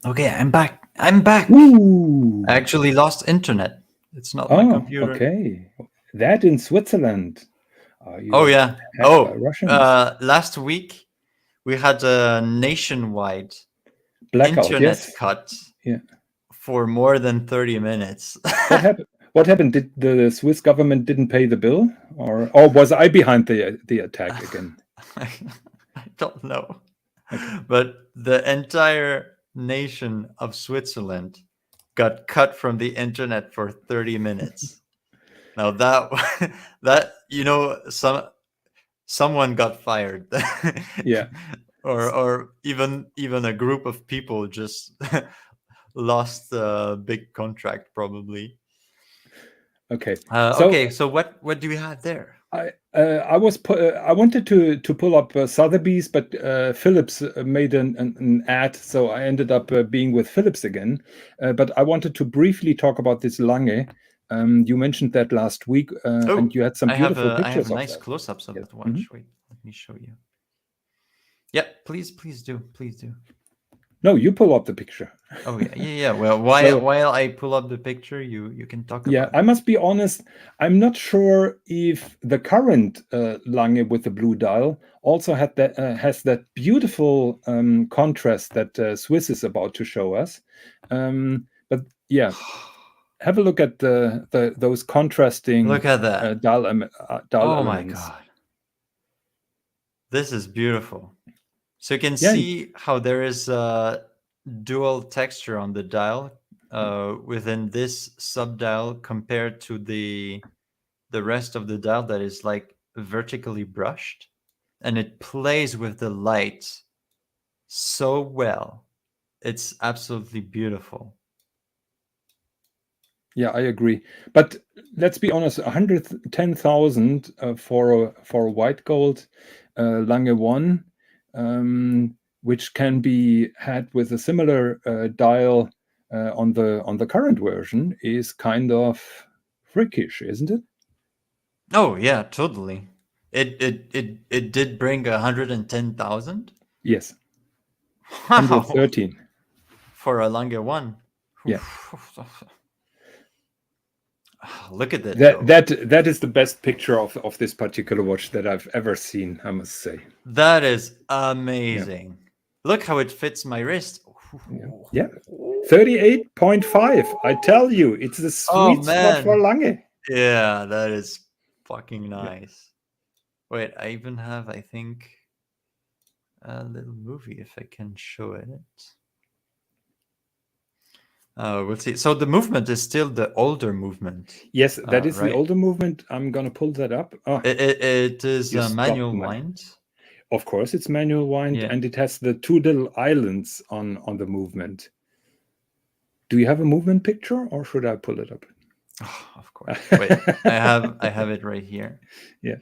B: Okay, I'm back. I'm back.
A: Ooh.
B: I actually lost internet. It's not my computer.
A: Okay. That in Switzerland.
B: Oh yeah.
A: By Russians?
B: Last week we had a nationwide
A: blackout
B: internet cut for more than 30 minutes.
A: What happened? Did the Swiss government didn't pay the bill, or was I behind the attack again?
B: I don't know. Okay. But the entire nation of Switzerland got cut from the internet for 30 minutes. Now that someone got fired.
A: Yeah.
B: Or even a group of people just lost a big contract probably.
A: Okay.
B: So what do we have there?
A: I wanted to pull up Sotheby's, but Philips made an ad, so I ended up being with Philips again. But I wanted to briefly talk about this Lange. You mentioned that last week, and you had some beautiful pictures.
B: I have nice close-ups of the watch. Mm-hmm. Wait, let me show you. Yeah, please do.
A: No, you pull up the picture.
B: Oh yeah. Well, while I pull up the picture, you can talk about it.
A: I must be honest, I'm not sure if the current Lange with the blue dial also has that beautiful contrast that Swiss is about to show us. But yeah, have a look at those contrasting.
B: Look at that
A: dial
B: oh
A: elements.
B: My god, this is beautiful. So you can see how there is a dual texture on the dial within this sub-dial compared to the rest of the dial that is like vertically brushed, and it plays with the light so well. It's absolutely beautiful.
A: Yeah, I agree. But let's be honest, 110,000 for a white gold Lange 1, which can be had with a similar dial on the current version, is kind of freakish, isn't it?
B: Oh yeah, totally. It did bring 110,000.
A: Yes.
B: Wow.
A: 113
B: for a Lange 1.
A: Yeah.
B: Look at that.
A: That is the best picture of this particular watch that I've ever seen, I must say.
B: That is amazing. Yeah. Look how it fits my wrist.
A: Yeah. 38.5. I tell you, it's the sweet spot for Lange.
B: Yeah, that is fucking nice. Yeah. Wait, I even have, I think, a little movie if I can show it. We'll see. So the movement is still the older movement.
A: Yes, that is right? The older movement. I'm gonna pull that up.
B: Oh, it is manual wind.
A: Of course, it's manual wind, and it has the 2 little islands on the movement. Do you have a movement picture, or should I pull it up?
B: Oh, of course. Wait, I have it right here.
A: Yeah.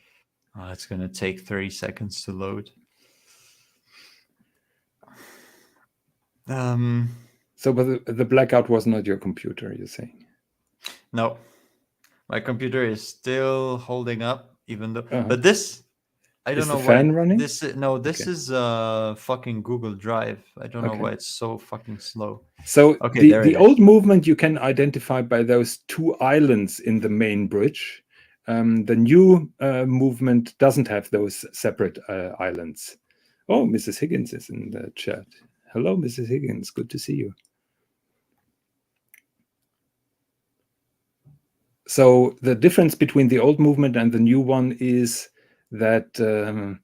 B: Oh, it's gonna take 30 seconds to load.
A: So, but the blackout was not your computer, you're saying?
B: No, my computer is still holding up, even though.
A: Uh-huh.
B: But this, I don't
A: Is the
B: know why.
A: fan running?
B: This is fucking Google Drive. I don't know
A: Okay.
B: why it's so fucking slow.
A: So
B: Okay, there
A: the
B: it
A: old
B: is.
A: movement you can identify by those two islands in the main bridge. The new movement doesn't have those separate islands. Oh, Mrs. Higgins is in the chat. Hello, Mrs. Higgins. Good to see you. So the difference between the old movement and the new one is that the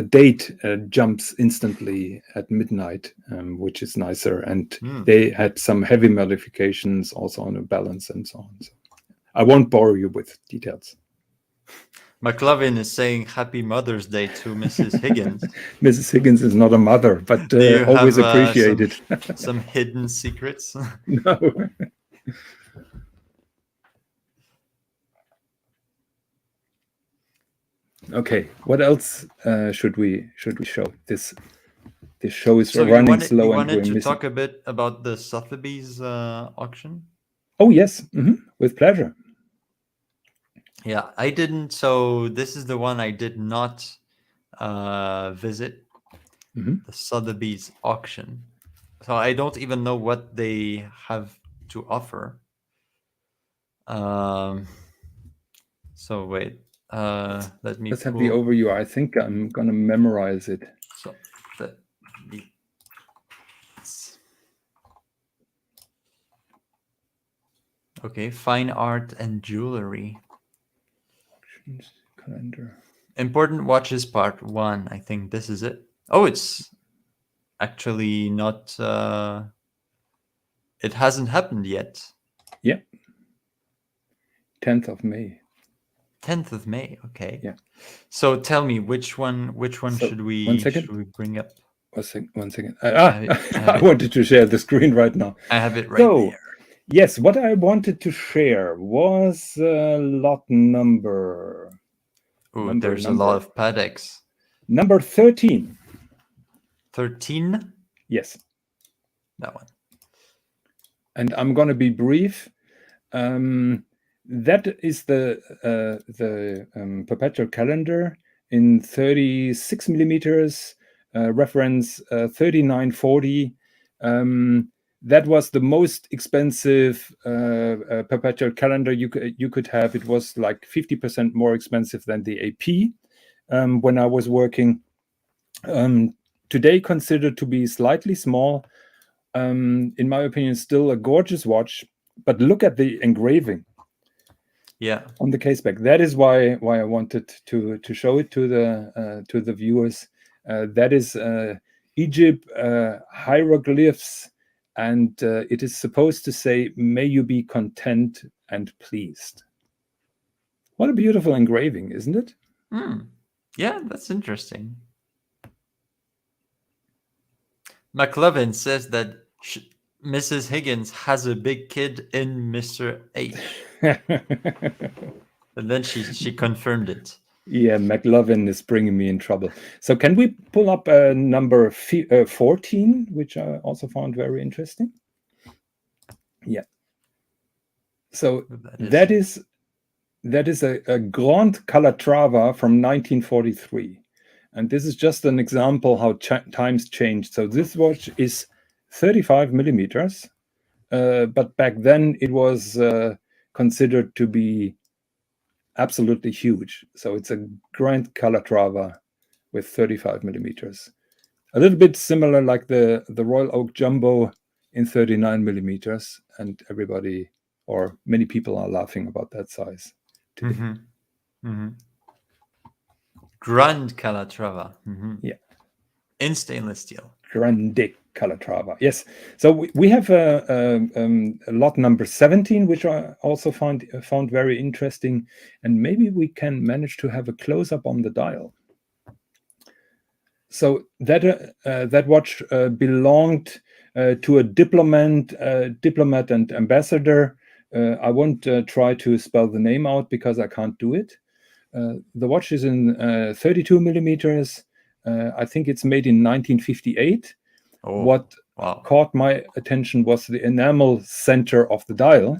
A: date jumps instantly at midnight, which is nicer, and they had some heavy modifications also on the balance and so on. So I won't bore you with details.
B: McLovin is saying Happy Mother's Day to Mrs. Higgins.
A: Mrs. Higgins is not a mother, but
B: Do you
A: always
B: have
A: appreciated.
B: some hidden secrets?
A: No. Okay, what else should we show? This show is
B: So
A: running
B: you
A: slow, and
B: wanted
A: we're
B: to
A: missing.
B: talk a bit about the Sotheby's auction?
A: Oh yes, with pleasure.
B: Yeah, I didn't. So this is the one I did not visit, the Sotheby's auction. So I don't even know what they have to offer. So wait, let me.
A: Let's have the overview. I think I'm gonna memorize it.
B: So okay, fine art and jewelry.
A: Auctions calendar.
B: Important watches part 1. I think this is it. Oh, it's actually not. It hasn't happened yet.
A: Yeah. 10th of May.
B: 10th of May. Okay.
A: Yeah.
B: So tell me, which one
A: So,
B: should we
A: 1 second.
B: should we bring up?
A: 1 second. I wanted to share the screen right now.
B: I have it right there.
A: Yes, what I wanted to share was lot number.
B: Oh, there's a lot of Pateks.
A: Number 13.
B: 13?
A: Yes.
B: That one.
A: And I'm going to be brief. That is the perpetual calendar in 36 millimeters, reference 3940. That was the most expensive perpetual calendar you could have. It was like 50% more expensive than the AP when I was working. Today considered to be slightly small. In my opinion, still a gorgeous watch. But look at the engraving.
B: Yeah.
A: On the case back. That is why I wanted to show it to the viewers. That is Egypt hieroglyphs. And it is supposed to say, "May you be content and pleased." What a beautiful engraving, isn't it?
B: Yeah, that's interesting. McLovin says that Mrs. Higgins has a big kid in Mr. H. And then she confirmed it.
A: Yeah, McLovin is bringing me in trouble. So can we pull up number 14, which I also found very interesting? Yeah. So that is a Grand Calatrava from 1943. And this is just an example how times changed. So this watch is 35 millimeters, but back then it was considered to be absolutely huge. So it's a Grand Calatrava with 35 millimeters. A little bit similar like the Royal Oak Jumbo in 39 millimeters. And everybody, or many people, are laughing about that size today.
B: Grand Calatrava.
A: Yeah.
B: In stainless steel.
A: Grande Calatrava. Yes. So we have a lot number 17, which I also found very interesting. And maybe we can manage to have a close-up on the dial. So that watch belonged to a diplomat and ambassador. I won't try to spell the name out because I can't do it. The watch is in 32 millimeters, I think it's made in 1958.
B: Oh,
A: What
B: wow.
A: caught my attention was the enamel center of the dial.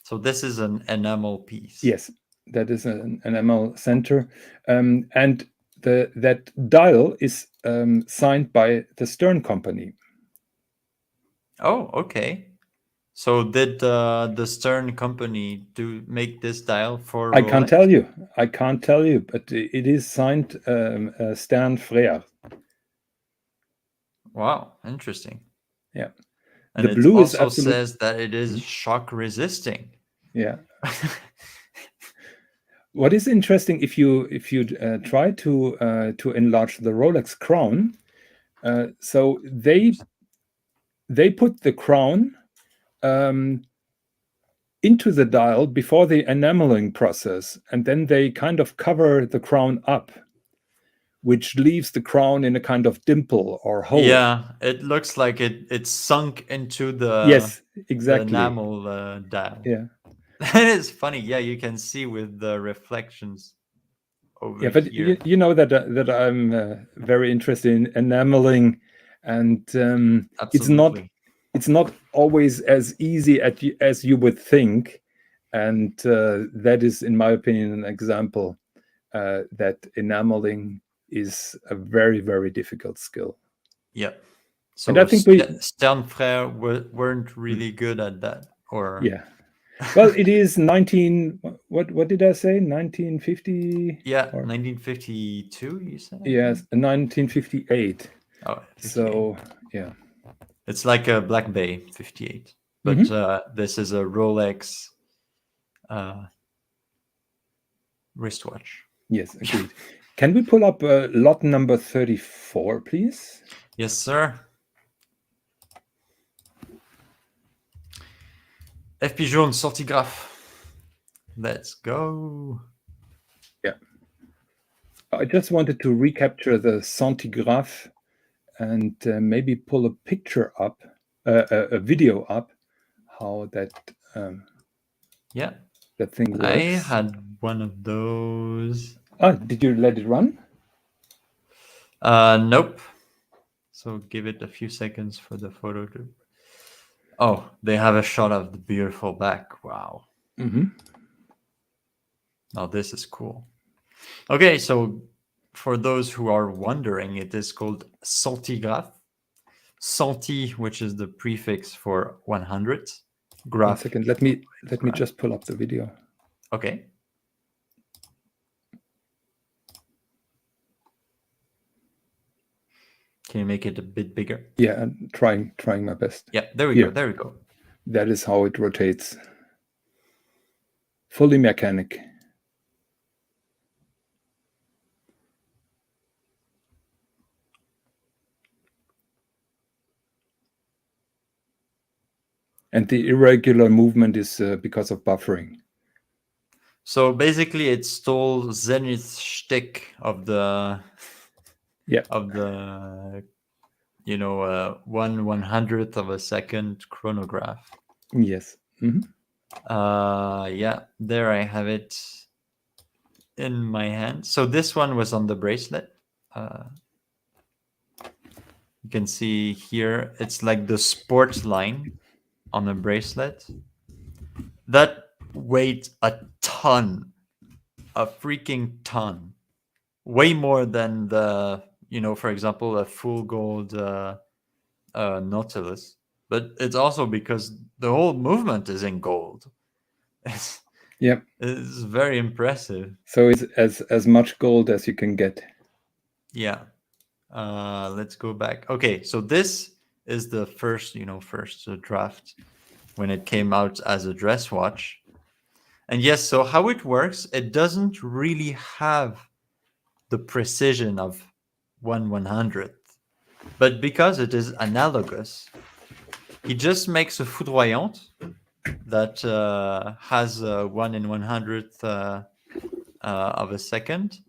B: So this is an enamel piece.
A: Yes, that is an enamel center, and that dial is signed by the Stern Company.
B: Oh, okay. So did the Stern Company make this dial for
A: I
B: Rolex?
A: can't tell you, but it is signed Stern Frère.
B: Wow, interesting.
A: Yeah,
B: And
A: the
B: it
A: blue is
B: also
A: absolute.
B: says that it is shock resisting.
A: Yeah. What is interesting, if you try to enlarge the Rolex crown, so they put the crown into the dial before the enameling process, and then they kind of cover the crown up, which leaves the crown in a kind of dimple or hole.
B: Yeah, it looks like it's sunk into the
A: Yes,
B: the
A: exactly.
B: enamel dial.
A: Yeah.
B: That is funny. Yeah, you can see with the reflections over
A: Yeah, but
B: here.
A: you know that I'm very interested in enameling, and
B: Absolutely.
A: it's not always as easy as you would think, and that is, in my opinion, an example that enameling is a very, very difficult skill.
B: Yeah.
A: And
B: So
A: I think we,
B: Sternfrère weren't really good at that, or
A: yeah. Well, it is 19. What did I say? 1950?
B: yeah,
A: Or
B: 1952. You said? I
A: yes,
B: think?
A: 1958.
B: Oh, 58.
A: So yeah.
B: It's like a Black Bay 58, but this is a Rolex wristwatch.
A: Yes, agreed. Can we pull up lot number 34, please?
B: Yes, sir. FP jaune sortigraphe. Let's go.
A: Yeah. I just wanted to recapture the centigraph and maybe pull a picture up, a video up, how that
B: Yeah,
A: that thing works.
B: I had one of those.
A: Ah, did you let it run?
B: Nope. So give it a few seconds for the photo to. Oh, they have a shot of the beautiful back. Wow.
A: Mm-hmm.
B: Now this is cool. Okay, so for those who are wondering, it is called centigraphe. Centi, which is the prefix for 100.
A: 1
B: Graph.
A: second. Let me just pull up the video.
B: Okay. Can you make it a bit bigger?
A: Yeah, I'm trying my best.
B: Yeah, there we
A: Here.
B: go. There we go.
A: That is how it rotates. Fully mechanic. And the irregular movement is because of buffering.
B: So basically, it stole Zenith's shtick of the
A: Yeah.
B: of the 1/100th of a second chronograph.
A: Yes. Mm-hmm.
B: Yeah, there I have it in my hand. So this one was on the bracelet. You can see here, it's like the sports line on a bracelet. That weighed a ton, a freaking ton. Way more than the, for example, a full gold Nautilus. But it's also because the whole movement is in gold.
A: Yep.
B: It's very impressive.
A: So it's as much gold as you can get.
B: Yeah. Let's go back. Okay, so this is the first draft when it came out as a dress watch. And yes, so how it works, it doesn't really have the precision of 1/100th. But because it is analogous, he just makes a foudroyante that has 1/100th of a second.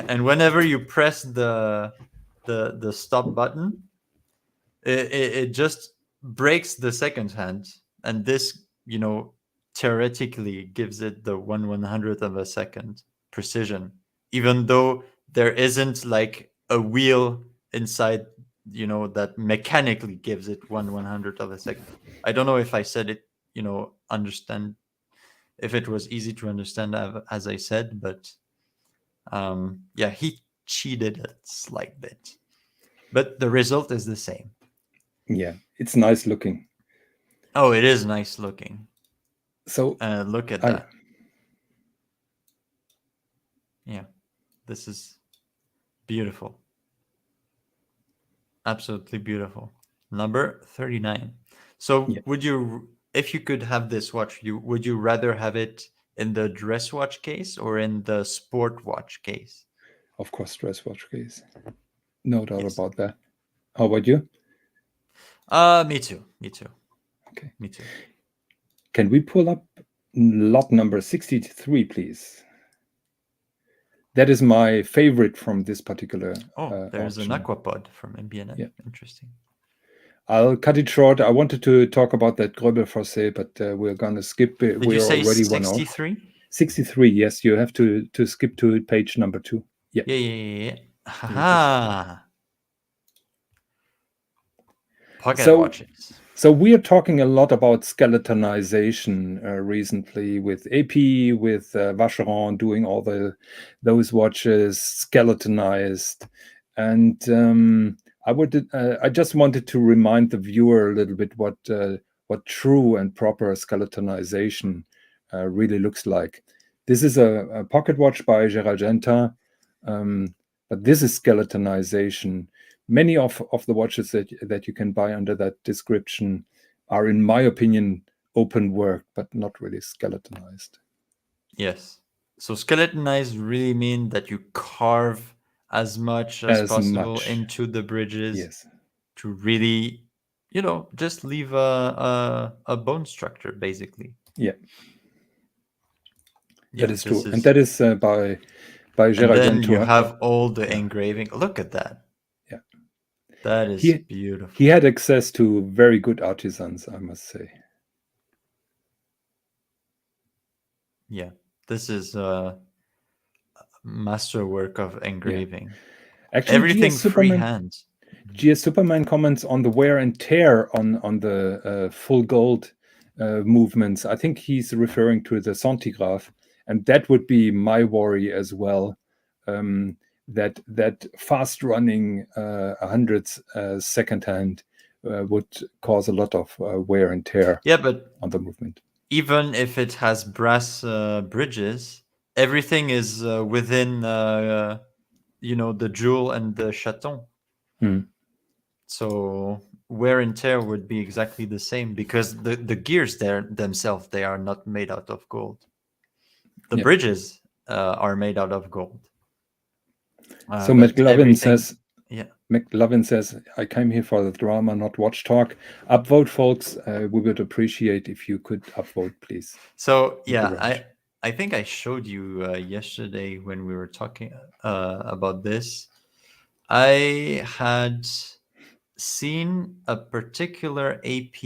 B: And whenever you press the stop button, it just breaks the second hand, and this theoretically gives it the 1/100th of a second precision even though there isn't like a wheel inside, that mechanically gives it 1/100th of a second. I don't know if I said it, understand, if it was easy to understand as I said, but yeah, he cheated a slight bit, but the result is the same.
A: Yeah, it's nice looking.
B: Oh, it is nice looking.
A: So
B: Look at that. Yeah, this is beautiful. Absolutely beautiful. Number 39. So
A: yeah,
B: would you, if you could have this watch, would you rather have it in the dress watch case or in the sport watch case?
A: of course, dress watch case. No doubt
B: Yes.
A: about that. How about you?
B: Me too. Me too.
A: Okay.
B: Me too.
A: Can we pull up lot number 63, please? That is my favorite from this particular
B: there's
A: auction.
B: an aquapod from MBN.
A: Yeah.
B: Interesting.
A: I'll cut it short. I wanted to talk about that Gröbel Fossé, but we're going to skip it.
B: Did you
A: We're
B: say
A: already
B: 63?
A: 63, yes. You have to skip to page number 2. Yeah.
B: Yeah. Haha. Pocket watches.
A: So we are talking a lot about skeletonization recently with AP, with Vacheron doing all those watches skeletonized, and I just wanted to remind the viewer a little bit what true and proper skeletonization really looks like. This is a pocket watch by Gerald, but this is skeletonization. Many of the watches that you can buy under that description are, in my opinion, open work, but not really skeletonized.
B: Yes. So skeletonized really mean that you carve as much as possible into the bridges.
A: Yes.
B: To really, just leave a bone structure, basically.
A: Yeah.
B: Yeah,
A: that is true. And that is by Gerald.
B: And then you have all the engraving. Look at that.
A: Yeah.
B: That is beautiful.
A: He had access to very good artisans, I must say.
B: Yeah. This is a masterwork of engraving. Yeah. Actually, everything freehand.
A: GS Superman comments on the wear and tear on the full gold movements. I think he's referring to the centigraph, and that would be my worry as well. That fast running 100th second hand would cause a lot of wear and tear.
B: Yeah, but
A: on the movement.
B: Even if it has brass bridges, everything is within the jewel and the chaton. So wear and tear would be exactly the same, because the gears themselves, they are not made out of gold. The bridges are made out of gold.
A: So McLovin says, McLovin says, I came here for the drama, not watch talk. Upvote, folks. We would appreciate if you could upvote, please.
B: So yeah, I think I showed you yesterday when we were talking about this. I had seen a particular AP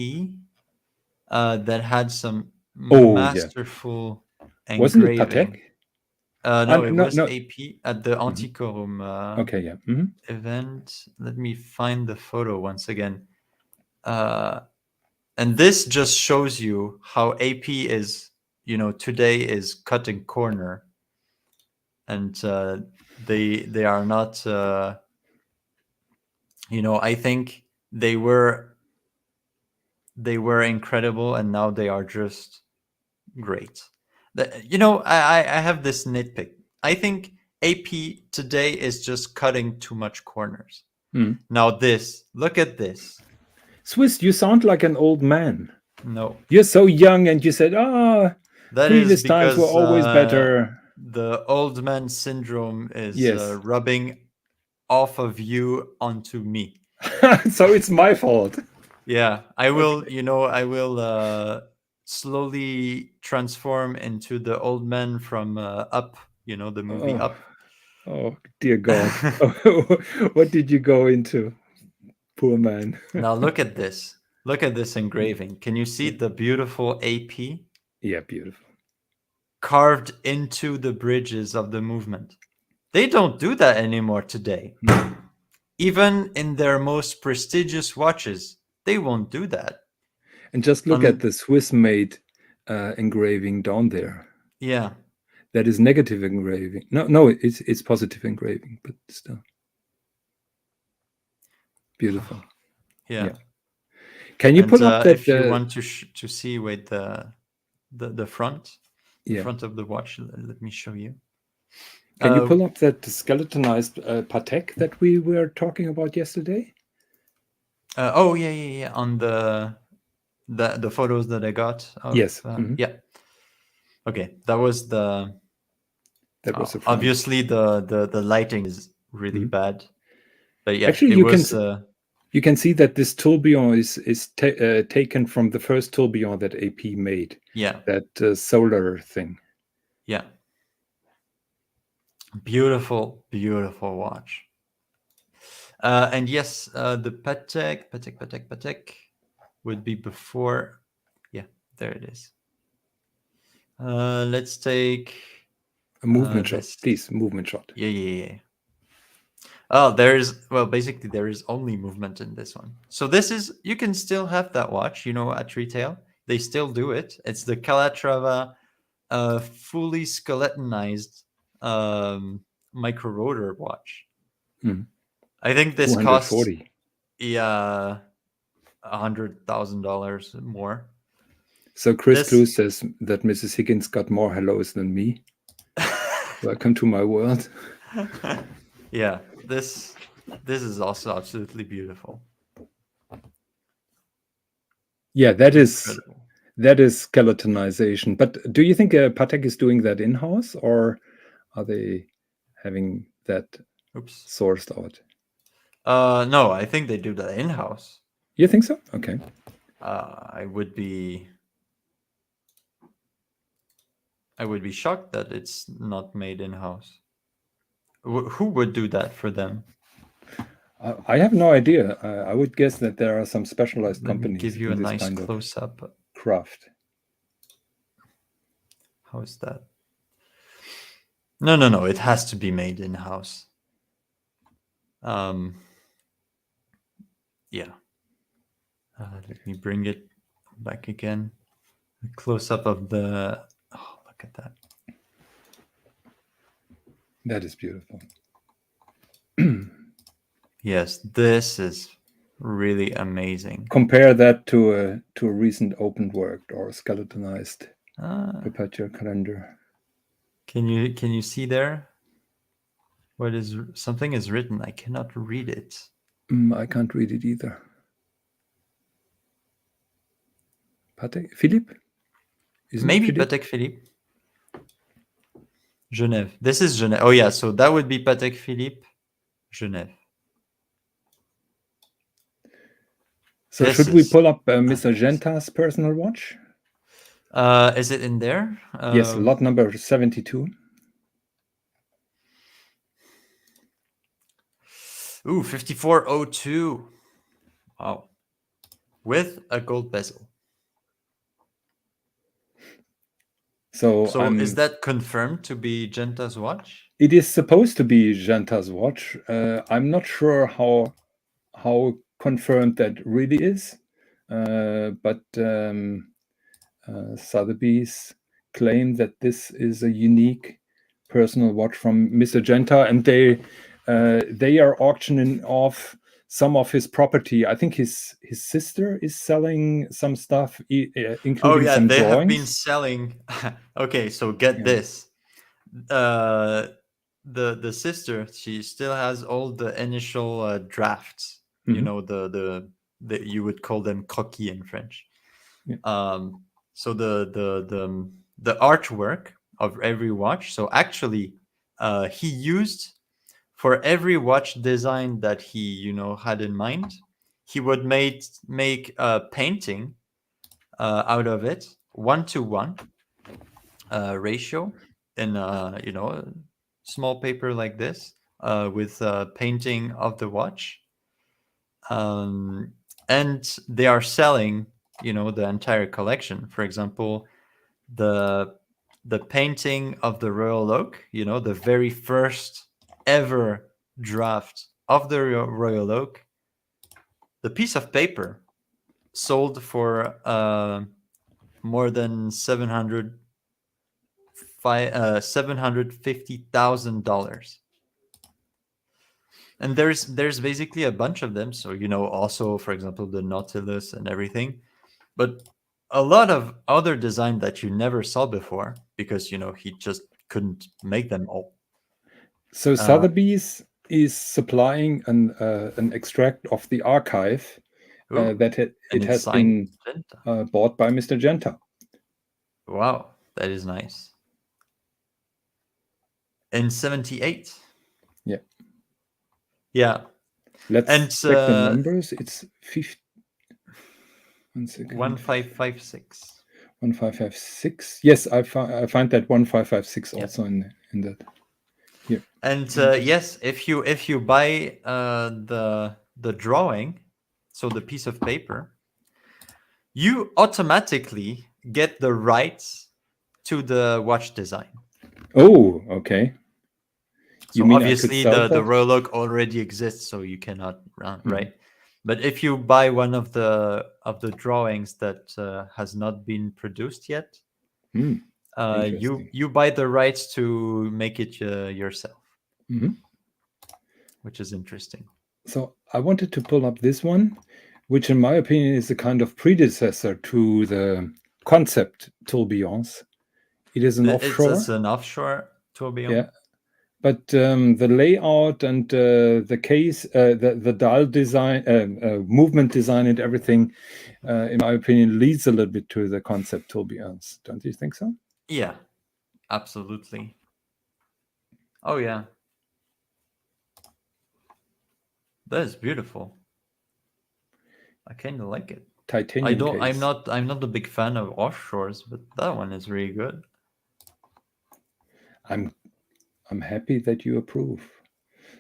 B: that had some masterful engraving.
A: Wasn't it Patek?
B: No, it was AP at the Antiquorum event. Let me find the photo once again. And this just shows you how AP is, today is cutting corner. And they are not, I think they were incredible, and now they are just great. I have this nitpick. I think AP today is just cutting too much corners. Now look at this.
A: Swis, you sound like an old man.
B: No.
A: You're so young, and you said,
B: that
A: previous times were always better.
B: The old man syndrome is rubbing off of you onto me.
A: So it's my fault.
B: Yeah, I will, I will slowly transform into the old man from Up, the movie Up.
A: Oh, dear God. What did you go into? Poor man.
B: Now look at this. Look at this engraving. Can you see the beautiful AP?
A: Yeah, beautiful.
B: Carved into the bridges of the movement. They don't do that anymore today. Even in their most prestigious watches, they won't do that.
A: And just look at the Swiss-made engraving down there.
B: Yeah.
A: That is negative engraving. No, it's positive engraving, but still beautiful.
B: Yeah.
A: Can you pull up that?
B: If you want to see with the front, front of the watch, let me show you.
A: Can you pull up that skeletonized Patek that we were talking about yesterday?
B: Oh yeah. On the photos that I got.
A: Yes.
B: Yeah. Okay, that was the.
A: That was the front.
B: Obviously the lighting is really bad, but yeah,
A: actually you can see that this tourbillon is taken from the first tourbillon that AP made.
B: Yeah.
A: That solar thing.
B: Yeah. Beautiful watch. And yes, the Patek would be before. Yeah, there it is. Let's take
A: a movement shot. Please, movement shot.
B: Yeah. Oh, basically there is only movement in this one. So this is, you can still have that watch, at retail. They still do it. It's the Calatrava fully skeletonized micro rotor watch. I think this costs $100,000 more.
A: So Chris Clue says that Mrs. Higgins got more hellos than me. Welcome to my world.
B: Yeah, this is also absolutely beautiful.
A: Yeah, that is skeletonization. But do you think Patek is doing that in-house, or are they having that sourced out?
B: No, I think they do that in-house.
A: You think so? Okay.
B: I would be shocked that it's not made in-house. Who would do that for them?
A: I have no idea. I would guess that there are some specialized companies.
B: Give you a nice close-up.
A: Craft.
B: How is that? No. It has to be made in-house. Yeah. Let me bring it back again. A close-up of the. Oh, look at that.
A: That is beautiful.
B: Yes, this is really amazing.
A: Compare that to a recent opened work or skeletonized perpetual calendar.
B: Can you see there? Something is written? I cannot read it.
A: I can't read it either. Patek Philippe?
B: Maybe Patek Philippe. Genève. This is Genève. Oh yeah, so that would be Patek Philippe, Genève.
A: So should we pull up Mr. Genta's personal watch?
B: Is it in there?
A: Yes, lot number 72.
B: Ooh, 5402. Wow. With a gold bezel. So is that confirmed to be Genta's watch?
A: It is supposed to be Genta's watch. I'm not sure how confirmed that really is, but Sotheby's claim that this is a unique personal watch from Mr. Genta, and they are auctioning off some of his property. I think his sister is selling some stuff, including some
B: they
A: drawings.
B: have been selling. Okay, so get this. The sister, she still has all the initial drafts. The you would call them croquis in French. So the artwork of every watch. So actually, he used, for every watch design that he had in mind, he would make a painting out of it, 1-to-1 ratio, in a small paper like this, with a painting of the watch, and they are selling the entire collection. For example, the painting of the Royal Oak, the very first ever draft of the Royal Oak, the piece of paper sold for more than $750,000. And there's basically a bunch of them. So, also, for example, the Nautilus and everything, but a lot of other design that you never saw before because, he just couldn't make them all.
A: So Sotheby's is supplying an extract of the archive that it has been bought by Mr. Genta.
B: Wow, that is nice. In 78.
A: Yeah.
B: Yeah.
A: Let's check the numbers. It's
B: 1556.
A: 1556. Yes, I find that 1556 also in that. Here.
B: And yes, if you buy the drawing, so the piece of paper, you automatically get the rights to the watch design.
A: Oh, okay.
B: So obviously the Royal Oak already exists, so you cannot run, right? But if you buy one of the drawings that has not been produced yet, you buy the rights to make it yourself, which is interesting.
A: So I wanted to pull up this one, which in my opinion is a kind of predecessor to the concept tourbillons. It is an offshore.
B: It's an offshore tourbillon.
A: Yeah, but the layout and the case, the dial design, movement design, and everything, in my opinion, leads a little bit to the concept tourbillons. Don't you think so?
B: Yeah, absolutely. Oh yeah, that is beautiful. I kind of like it.
A: Titanium case.
B: I'm not a big fan of offshores, but that one is really good.
A: I'm happy that you approve.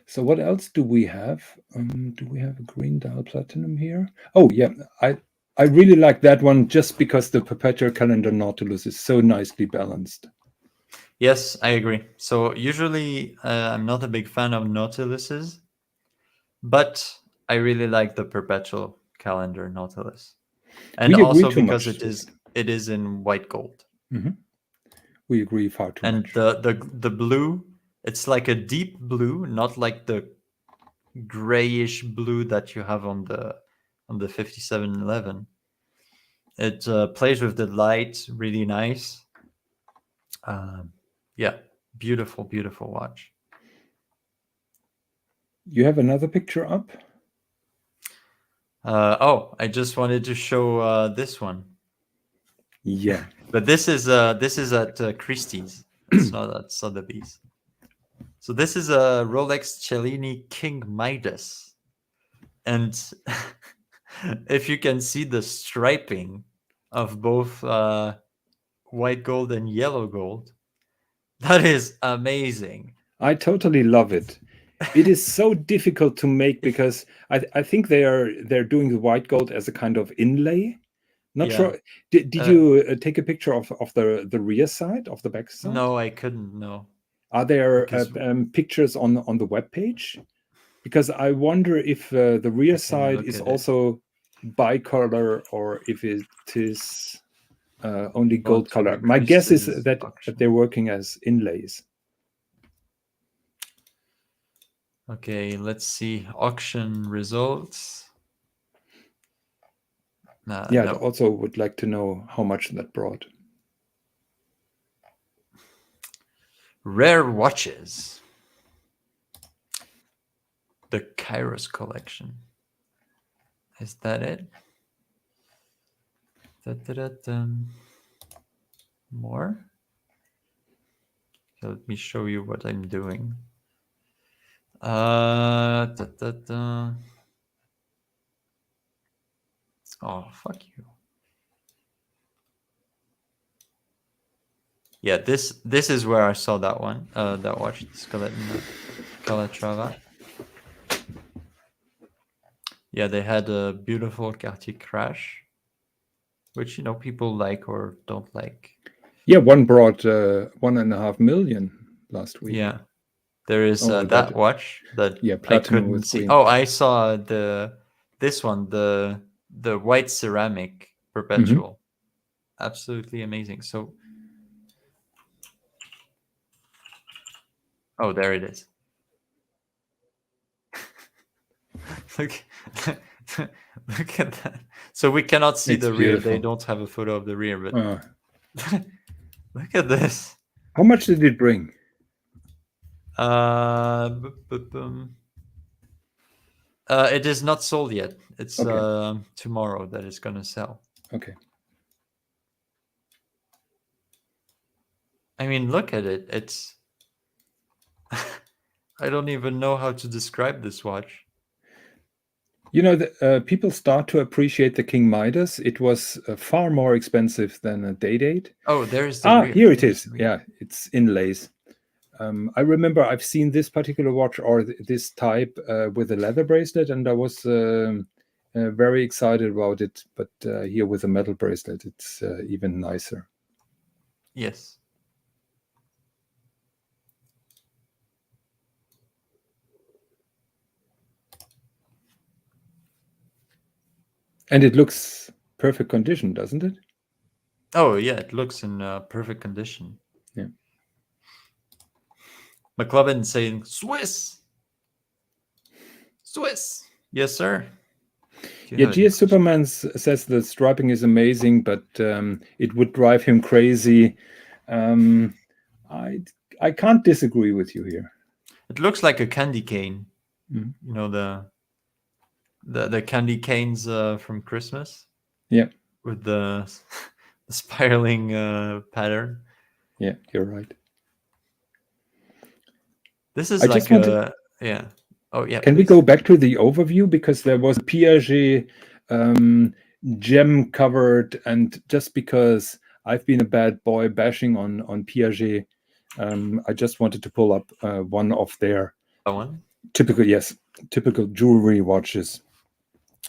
A: So what else do we have? Do we have a green dial platinum here? Oh yeah, I really like that one just because the perpetual calendar Nautilus is so nicely balanced.
B: Yes, I agree. So usually I'm not a big fan of Nautiluses, but I really like the perpetual calendar Nautilus, and also because it is in white gold.
A: We agree far too much.
B: And the blue, it's like a deep blue, not like the grayish blue that you have on the 5711. It plays with the light really nice. Yeah, beautiful watch.
A: You have another picture up?
B: I just wanted to show this one.
A: Yeah.
B: But this is at Christie's. It's not at Sotheby's. So this is a Rolex Cellini King Midas. And if you can see the striping of both white gold and yellow gold, that is amazing.
A: I totally love it. It is so difficult to make because I think they're doing the white gold as a kind of inlay. Not sure. Did you take a picture of the rear side, of the back side?
B: No, I couldn't. No.
A: Are there pictures on the web page? Because I wonder if the rear side is also bicolor or if it is only gold color. My guess is that they're working as inlays.
B: Okay, let's see. Auction results.
A: I also would like to know how much that brought.
B: Rare watches. The Kairos collection. Is that it? More? Okay, let me show you what I'm doing. Oh, fuck you. Yeah, this is where I saw that one. That watch, Calatrava. Yeah, they had a beautiful Cartier Crash, which people like or don't like.
A: Yeah, one brought 1.5 million last week.
B: Yeah, There is
A: Oh,
B: that watch that
A: yeah,
B: I
A: platinum
B: couldn't
A: with
B: see.
A: green.
B: Oh, I saw this one, the white ceramic perpetual. Absolutely amazing. So, oh, there it is. Look, look at that. So we cannot see
A: It's
B: the rear. They
A: beautiful.
B: don't have a photo of the rear, but
A: Uh,
B: look at this.
A: how much did it bring?
B: It is not sold yet. It's
A: Okay.
B: tomorrow that it's gonna sell.
A: Okay.
B: I mean, look at it. It's I don't even know how to describe this watch.
A: You know, people start to appreciate the King Midas. It was far more expensive than a day-date.
B: Oh, there's the rear.
A: Here it
B: There's
A: is.
B: the rear.
A: Yeah, it's inlays. I remember I've seen this particular watch or this type with a leather bracelet, and I was very excited about it. But here with a metal bracelet, it's even nicer.
B: Yes.
A: And it looks perfect condition, doesn't it?
B: Oh, yeah. It looks in perfect condition.
A: Yeah.
B: McLovin saying Swiss. Swiss. Yes, sir.
A: Yeah, GS Superman says the striping is amazing, but it would drive him crazy. I can't disagree with you here.
B: It looks like a candy cane.
A: Mm.
B: You know the candy canes from Christmas.
A: Yeah.
B: With the spiraling pattern.
A: Yeah, you're right.
B: This is
A: I
B: like
A: just wanted,
B: yeah. Oh yeah.
A: Can we go back to the overview, because there was a Piaget gem covered, and just because I've been a bad boy bashing on Piaget, I just wanted to pull up one of their typical jewelry watches,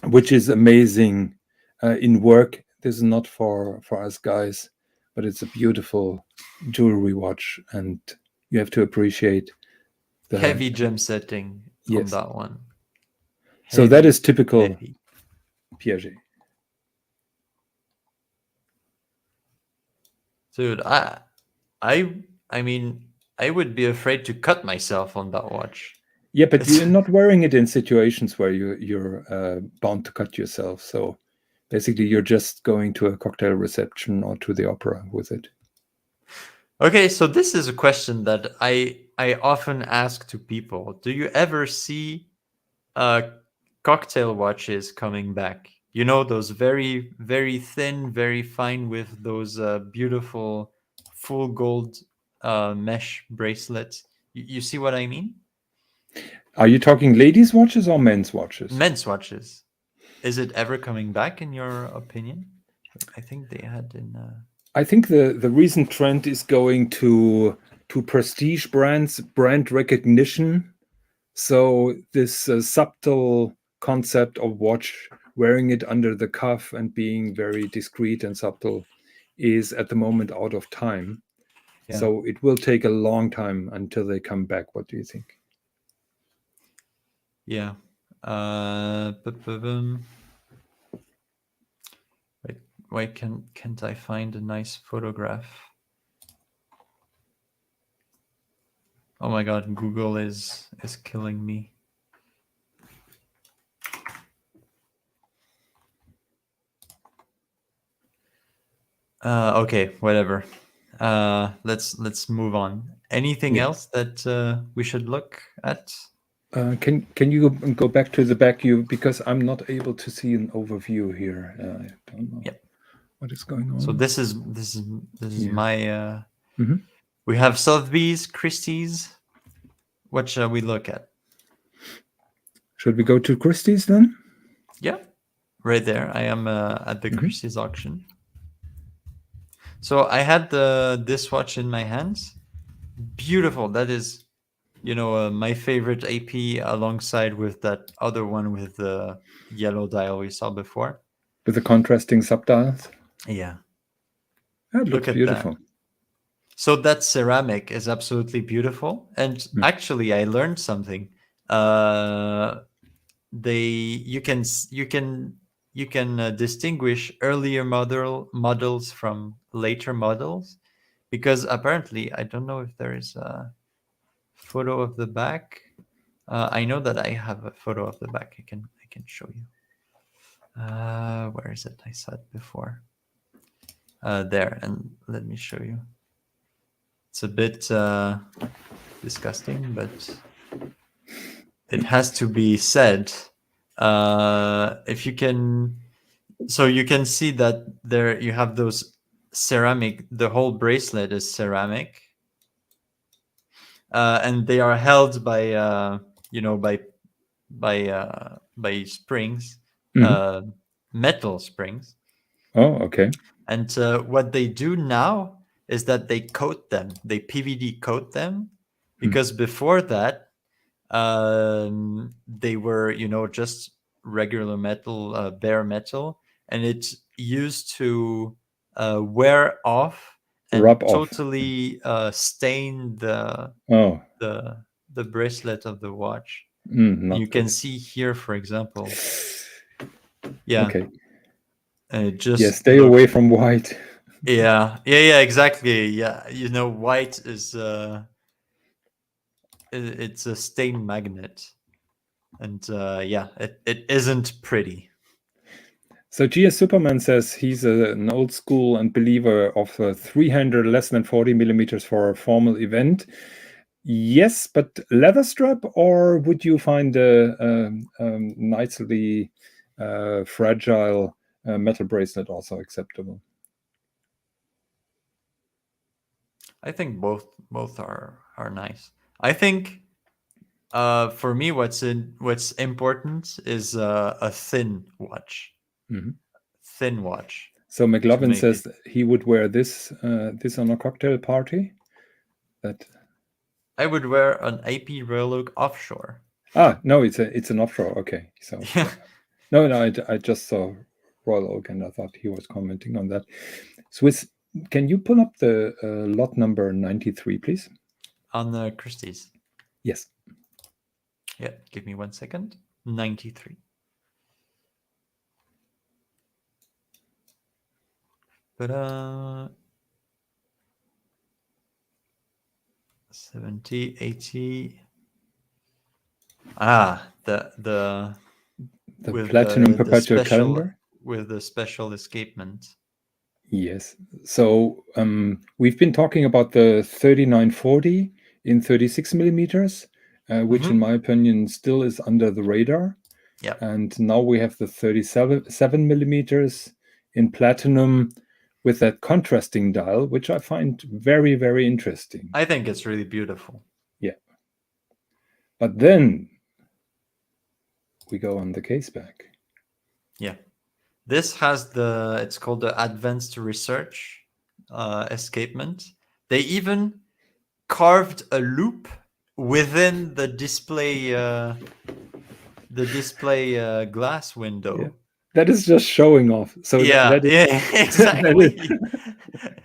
A: which is amazing in work. This is not for us guys, but it's a beautiful jewelry watch, and you have to appreciate the
B: heavy gem setting on that one.
A: So
B: heavy,
A: that is typical
B: heavy.
A: Piaget.
B: Dude, I mean, I would be afraid to cut myself on that watch.
A: Yeah, but you're not wearing it in situations where you're bound to cut yourself. So basically, you're just going to a cocktail reception or to the opera with it.
B: Okay, so this is a question that I often ask to people. Do you ever see cocktail watches coming back? You know, those very, very thin, very fine with those beautiful full gold mesh bracelets. You see what I mean?
A: Are you talking ladies' watches or men's watches?
B: Men's watches. Is it ever coming back, in your opinion? I think they had in...
A: I think the recent trend is going to prestige brands, brand recognition. So this subtle concept of watch, wearing it under the cuff and being very discreet and subtle, is at the moment out of time. Yeah. So it will take a long time until they come back. What do you think?
B: Yeah. Why can't I find a nice photograph? Oh my god, Google is killing me. Okay, whatever. Let's move on. Anything else that we should look at?
A: Can you go back to the back view, because I'm not able to see an overview here. I don't know what is going on.
B: So this is my. We have Sotheby's, Christie's. What shall we look at?
A: Should we go to Christie's then?
B: Yeah, right there. I am at the Christie's auction. So I had this watch in my hands. Beautiful. That is, my favorite AP, alongside with that other one with the yellow dial we saw before.
A: With the contrasting subdials?
B: Yeah.
A: That looks beautiful.
B: That. So that ceramic is absolutely beautiful, and actually, I learned something. Uh, you can distinguish earlier models from later models, because apparently, I don't know if there is a photo of the back. I know that I have a photo of the back. I can show you. Where is it? I saw it before. There, and let me show you. It's a bit disgusting, but it has to be said. If you can, so you can see that there you have those ceramic. The whole bracelet is ceramic, and they are held by by springs, metal springs.
A: Oh, okay.
B: And what they do now is that they coat them. They PVD coat them, because before that, they were, just regular metal, bare metal, and it used to wear off and
A: Rub off.
B: totally stain
A: Oh,
B: the the bracelet of the watch. You
A: not
B: can
A: good.
B: see here, for example, yeah,
A: Okay.
B: it
A: Yeah,
B: just
A: stay
B: look.
A: away from white.
B: Yeah, exactly. Yeah, white is it's a stain magnet, and yeah, it isn't pretty.
A: So GS Superman says he's an old school and believer of 300 less than 40 millimeters for a formal event. Yes, but leather strap, or would you find a nicely fragile metal bracelet also acceptable?
B: I think both are nice. I think for me, what's important is a thin watch. Thin watch
A: So
B: to
A: McLovin
B: make it.
A: says he would wear this on a cocktail party. That
B: I would wear an AP Royal Oak offshore.
A: no, it's an offshore. Okay, so
B: Yeah.
A: no, I just saw Royal Oak and I thought he was commenting on that. Swiss, can you pull up the lot number 93, please?
B: On Christie's.
A: Yes.
B: Yeah, give me 1 second. 93. But 70, 80. The with
A: platinum
B: the
A: perpetual
B: special
A: calendar.
B: with the special escapement.
A: Yes. So we've been talking about the 3940 in 36 millimeters, which in my opinion still is under the radar.
B: Yeah.
A: And now we have the 37 millimeters in platinum with that contrasting dial, which I find very, very interesting.
B: I think it's really beautiful.
A: Yeah. But then we go on the case back.
B: Yeah. This has it's called the Advanced Research escapement. They even carved a loop within the display glass window.
A: Yeah. That is just showing off. So
B: yeah,
A: that is,
B: yeah, exactly.
A: that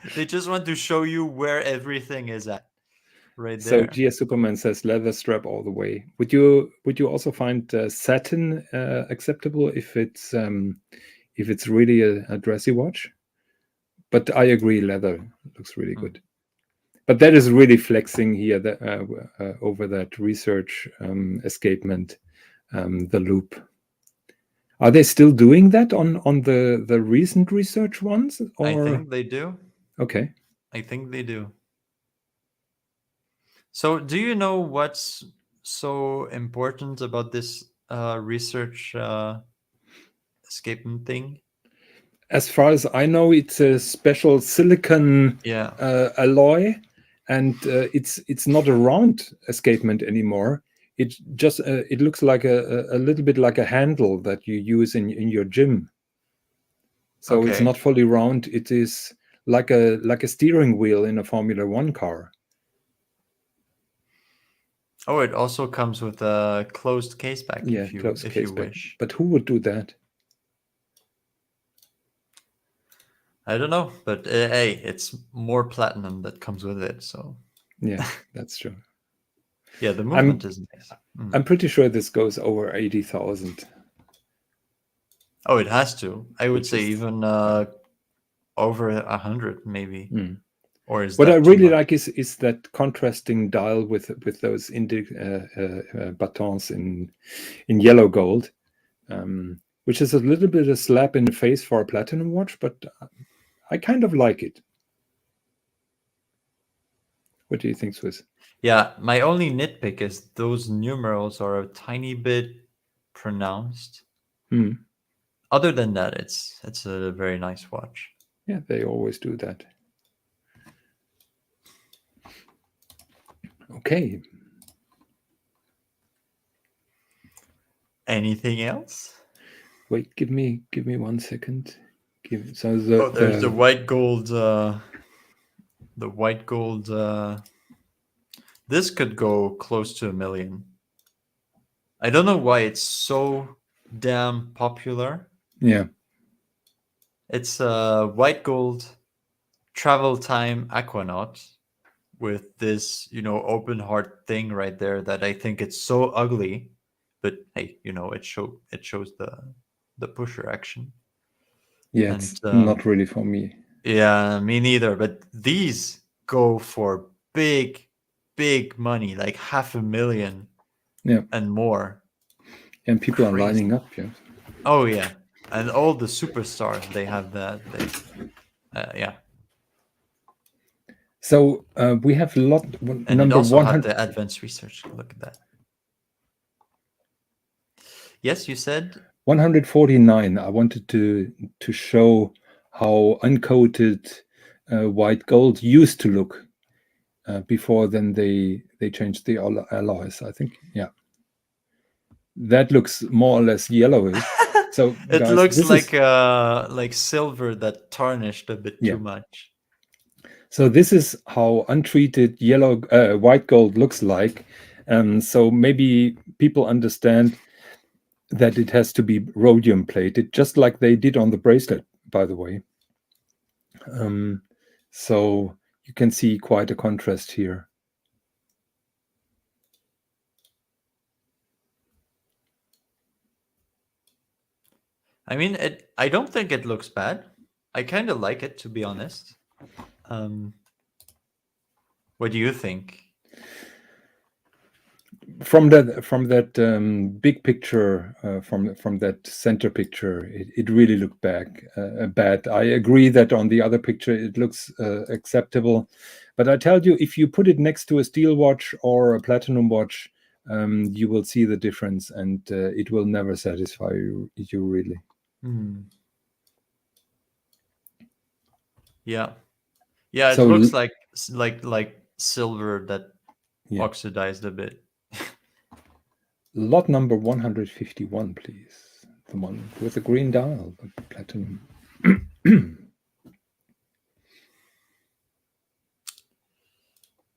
A: is,
B: They just want to show you where everything is at. Right
A: so
B: there.
A: GS Superman says leather strap all the way. Would you also find satin acceptable if it's really a dressy watch? But I agree, leather looks really good. But that is really flexing here over that research escapement, the loop. Are they still doing that on the recent research ones? Or?
B: I think they do.
A: Okay.
B: I think they do. So, do you know what's so important about this research escapement thing?
A: As far as I know, it's a special silicon alloy, and it's not a round escapement anymore. It just it looks like a little bit like a handle that you use in your gym. So it's not fully round. It is like a steering wheel in a Formula One car.
B: Oh, it also comes with a closed case back if you wish.
A: But who would do that?
B: I don't know, but hey, it's more platinum that comes with it. So
A: Yeah, that's true.
B: yeah, the movement
A: I'm
B: is nice.
A: I'm pretty sure this goes over 80,000,
B: Oh, it has to. I would
A: which
B: say
A: is
B: even over 100 maybe.
A: mm.
B: Or is
A: What I
B: that too
A: really
B: much?
A: like is that contrasting dial with those buttons in yellow gold, which is a little bit a slap in the face for a platinum watch, but I kind of like it. What do you think, Swiss?
B: Yeah, my only nitpick is those numerals are a tiny bit pronounced.
A: Hmm.
B: Other than that, it's a very nice watch.
A: Yeah, they always do that. Okay.
B: Anything else?
A: Wait, give me 1 second. So
B: Oh, there's the white gold. The white gold. This could go close to 1 million. I don't know why it's so damn popular.
A: yeah.
B: It's a white gold travel time aquanaut with this, open heart thing right there that I think it's so ugly, but hey, it shows the pusher action.
A: Yeah,
B: And
A: it's not really for me.
B: yeah, me neither. But these go for big, big money, like 500,000
A: Yeah.
B: and more.
A: And people are
B: Crazy.
A: lining up, yeah.
B: Oh yeah, and all the superstars they have that. Yeah,
A: So we have
B: and it
A: number
B: also had
A: 100.
B: the advanced research. Look at that. Yes, you said.
A: 149. I wanted to show how uncoated white gold used to look before then they changed the alloys. I think, yeah, that looks more or less yellowish. So
B: It
A: guys,
B: looks
A: this is
B: like silver that tarnished a bit
A: yeah.
B: too much.
A: So this is how untreated white gold looks like. So maybe people understand that it has to be rhodium plated, just like they did on the bracelet, by the way. So you can see quite a contrast here.
B: I mean, I don't think it looks bad. I kind of like it, to be honest. What do you think?
A: From that big picture, from that center picture, it really looked bad. I agree that on the other picture it looks acceptable, but I tell you, if you put it next to a steel watch or a platinum watch, you will see the difference, and it will never satisfy you really.
B: Yeah, yeah. It
A: So
B: looks like silver that
A: yeah,
B: oxidized a bit.
A: lot number 151, please. The one with the green dial, the platinum.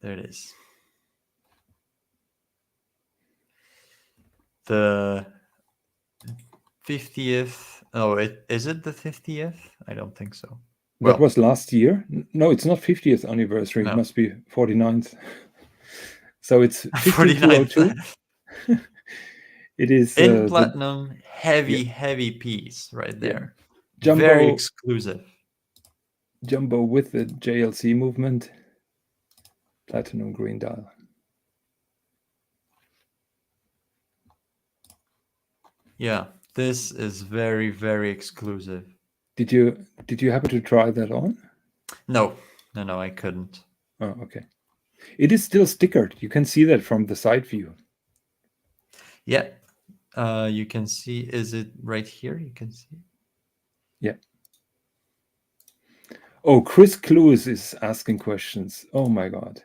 B: There it is. The 50th. Oh, is it the 50th? I don't think so.
A: That
B: Well,
A: was last year. No, it's not 50th anniversary. It
B: no.
A: must be 49th. So it's
B: 49th.
A: 15202. It is
B: In
A: the
B: platinum,
A: yeah,
B: heavy piece right
A: yeah,
B: there. Very
A: jumbo
B: exclusive.
A: with the JLC movement, platinum green dial.
B: Yeah, this is very, very exclusive.
A: Did you happen to try that on?
B: No, I couldn't.
A: Oh, okay. It is still stickered. You can see that from the side view.
B: Yeah, you can see. Is it right here? You can see.
A: Yeah. Oh, Chris Clues is asking questions. Oh my God.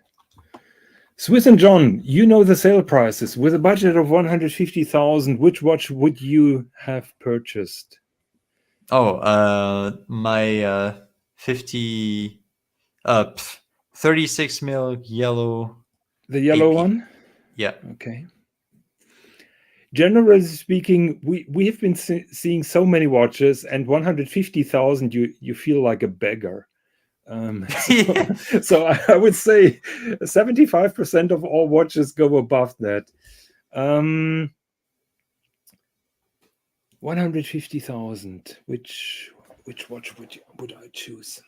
A: Swis and John, you know the sale prices. With a budget of 150,000, which watch would you have purchased?
B: Oh, my 50, 36 mil yellow
A: The yellow
B: AP.
A: one?
B: Yeah.
A: Okay. generally speaking, we have been seeing so many watches, and 150,000, you feel like a beggar. So I would say 75% of all watches go above that. 150,000. Which watch would I choose?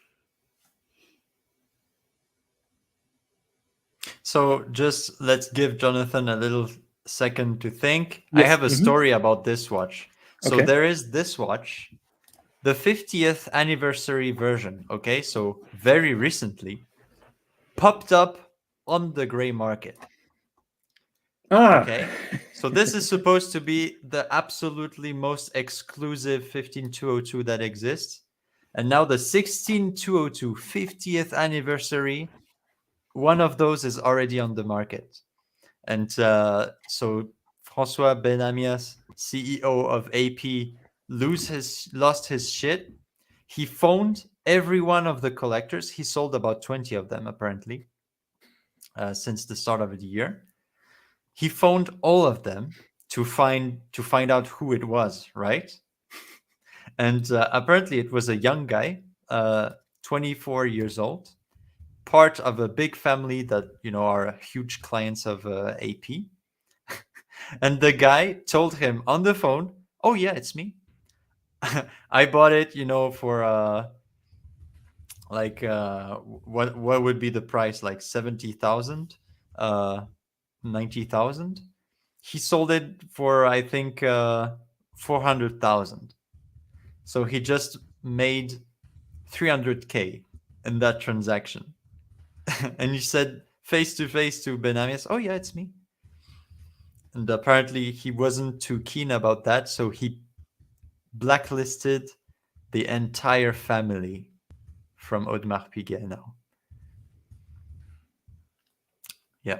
B: So just let's give Jonathan a little second to think. I
A: Yes.
B: have a story about this watch. So
A: Okay.
B: there is this watch, the 50th anniversary version, okay? So very recently popped up on the gray market. Okay. So this is supposed to be the absolutely most exclusive 15202 that exists. And now the 16202 50th anniversary, one of those is already on the market. And so Francois Benamias, CEO of AP, lost his shit. He phoned every one of the collectors. He sold about 20 of them apparently since the start of the year. He phoned all of them to find out who it was, right? And apparently it was a young guy, 24 years old, part of a big family that are huge clients of AP. And the guy told him on the phone, "Oh yeah, it's me. I bought it, for like what would be the price? Like 70,000, 90,000. He sold it for I think 400,000. So he just made 300K in that transaction." And he said face to face to Benamias, "Oh yeah, it's me." And apparently he wasn't too keen about that, so he blacklisted the entire family from Audemars Piguet now. Yeah,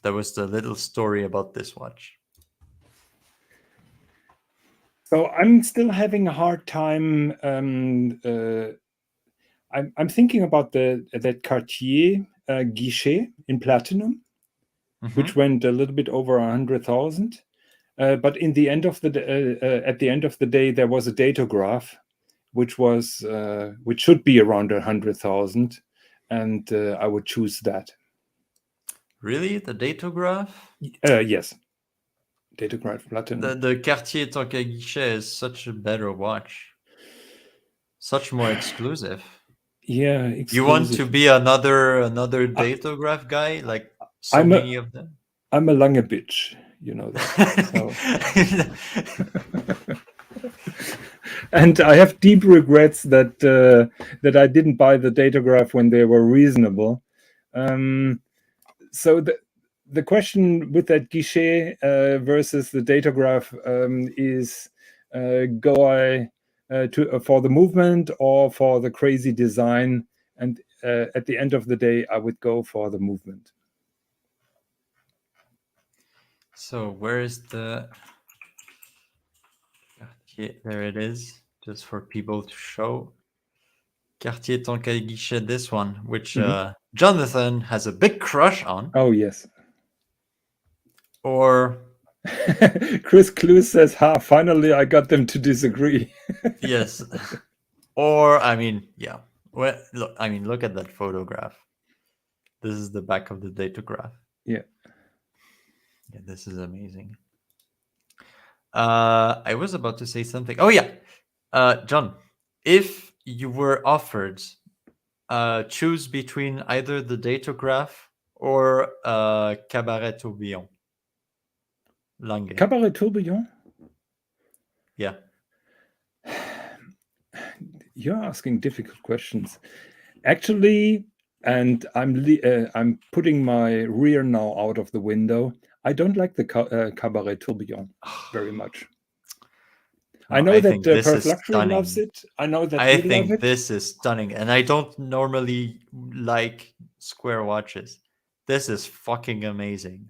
B: that was the little story about this watch.
A: So I'm still having a hard time. I'm thinking about that Cartier Guichet in platinum, which went a little bit over 100,000. But in the end of the at the end of the day, there was a datograph, which should be around 100,000, and I would choose that.
B: Really, the datograph?
A: Yes, datograph platinum.
B: The Cartier Tanquet Guichet is such a better watch, such more exclusive.
A: Yeah, exclusive.
B: You want to be another datograph guy, like so many of them?
A: I'm a Lange bitch, you know that. So. And I have deep regrets that I didn't buy the datograph when they were reasonable. So the question with that Guichet versus the datograph is, go I for the movement or for the crazy design? And at the end of the day, I would go for the movement.
B: So where is the Cartier? There it is, just for people to show. Cartier Tanquet Guichet, this one, which Jonathan has a big crush on.
A: Oh, yes.
B: Or
A: Chris Clue says, finally I got them to disagree.
B: Yes. Or, I mean, yeah. Well, look at that photograph. This is the back of the datograph.
A: Yeah.
B: Yeah, this is amazing. I was about to say something. Oh, yeah. John, if you were offered choose between either the datograph or Cabaret Tourbillon. Lange.
A: Cabaret Tourbillon?
B: Yeah.
A: You're asking difficult questions. Actually, and I'm putting my rear now out of the window. I don't like the Cabaret Tourbillon very much. No, I know that Perth Luxury loves it. I know that
B: I think this is stunning, and I don't normally like square watches. This is fucking amazing.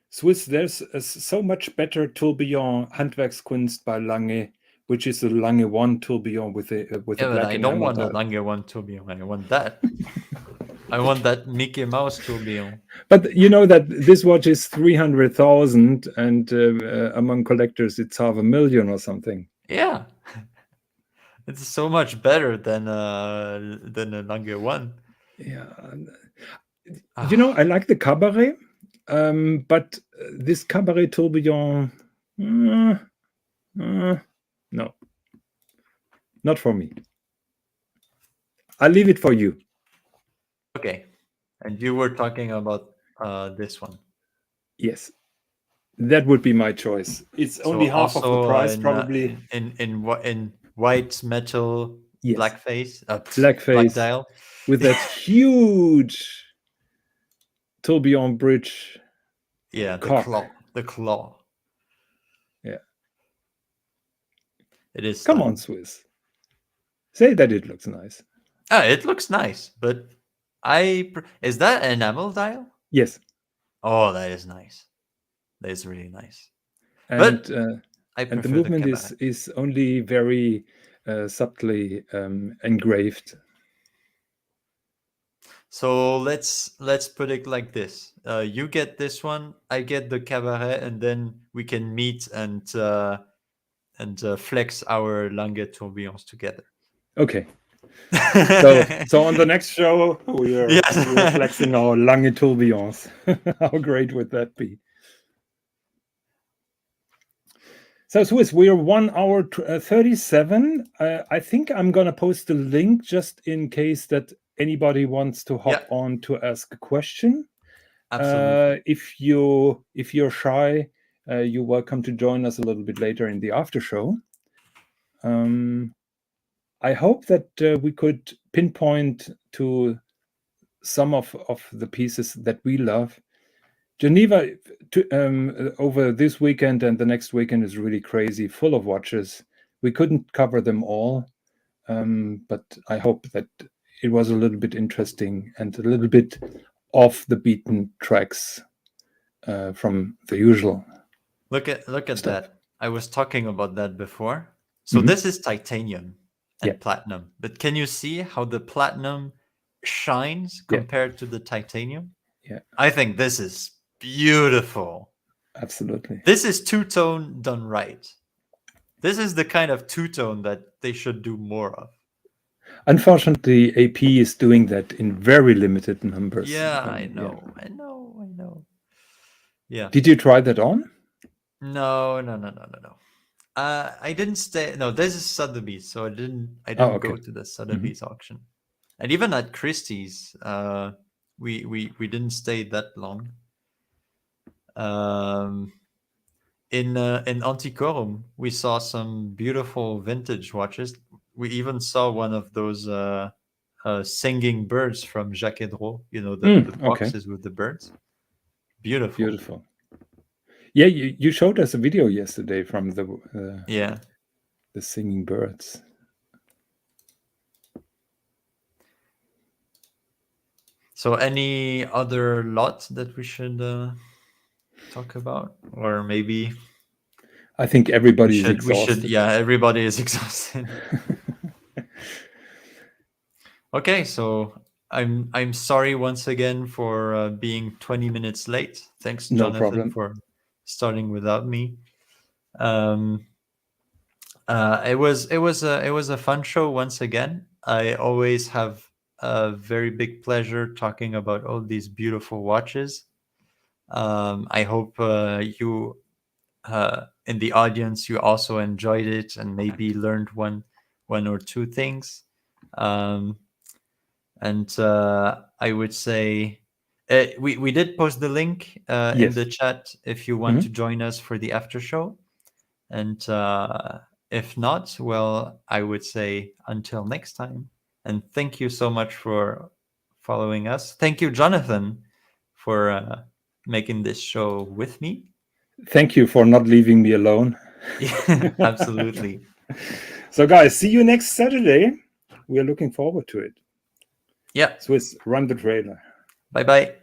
A: Swiss, there's a so much better Tourbillon Handwerkskunst by Lange, which is the Lange 1 Tourbillon with a black enamel.
B: I don't want a Lange 1 Tourbillon. I want that. I want that Mickey Mouse tourbillon.
A: But you know that this watch is 300,000, and among collectors, it's 500,000 or something.
B: Yeah. It's so much better than a Lange one.
A: Yeah.
B: Ah,
A: You know, I like the Cabaret, but this Cabaret tourbillon, no, not for me. I'll leave it for you.
B: okay. And you were talking about this one.
A: Yes, that would be my choice. It's
B: So
A: only half of the
B: also
A: price, probably.
B: in white metal
A: Yes,
B: blackface,
A: black
B: black
A: face
B: dial.
A: with that huge tourbillon bridge.
B: Yeah,
A: Cock.
B: the claw.
A: Yeah.
B: It is
A: Come on,
B: stunning.
A: Swiss. Say that it looks nice.
B: Ah, it looks nice, but is that an enamel dial?
A: Yes.
B: Oh, that is nice. That is really nice.
A: And
B: But I
A: and the
B: prefer the
A: movement
B: cabaret.
A: is only very subtly engraved.
B: So let's put it like this: you get this one, I get the cabaret, and then we can meet and flex our Lange tourbillons together.
A: Okay. So on the next show, we're
B: Yes.
A: flexing our Lange tourbillons. How great would that be? So Swiss, we are 1 hour 37. I think I'm gonna post the link just in case that anybody wants to hop
B: Yeah.
A: on to ask a question.
B: Absolutely.
A: If you're shy, you're welcome to join us a little bit later in the after show. I hope that we could pinpoint to some of the pieces that we love. Geneva over this weekend and the next weekend is really crazy, full of watches. We couldn't cover them all, but I hope that it was a little bit interesting and a little bit off the beaten tracks from the usual.
B: Look at
A: stuff.
B: that. I was talking about that before. So
A: Mhm.
B: this is titanium and
A: Yeah.
B: platinum. But can you see how the platinum shines
A: Yeah.
B: compared to the titanium?
A: Yeah.
B: I think this is beautiful.
A: Absolutely.
B: This is two-tone done right. This is the kind of two-tone that they should do more of.
A: Unfortunately, AP is doing that in very limited numbers.
B: Yeah, I
A: Yeah.
B: know. Yeah.
A: Did you try that on?
B: No. I didn't stay. No, this is Sotheby's, so I didn't
A: Okay.
B: go to the Sotheby's auction, and even at Christie's, we didn't stay that long. In Antiquorum, we saw some beautiful vintage watches. We even saw one of those singing birds from Jacques Edreau. You know, the
A: Okay.
B: boxes with the birds. Beautiful.
A: Beautiful. Yeah, you showed us a video yesterday from
B: Yeah.
A: the singing birds.
B: So, any other lot that we should talk about, or maybe
A: I think everybody's exhausted.
B: we should. Yeah, everybody is exhausted. Okay, so I'm sorry once again for being 20 minutes late. Thanks,
A: No
B: Jonathan,
A: problem.
B: for starting without me. It was a fun show once again. I always have a very big pleasure talking about all these beautiful watches. I hope you in the audience you also enjoyed it and maybe learned one or two things. And I would say we did post the link in the chat if you want to join us for the after show. And if not, well, I would say until next time. And thank you so much for following us. Thank you, Jonathan, for making this show with me.
A: Thank you for not leaving me alone.
B: Yeah, absolutely.
A: So, guys, see you next Saturday. We are looking forward to it.
B: Yeah.
A: Swiss, run the trailer.
B: Bye-bye.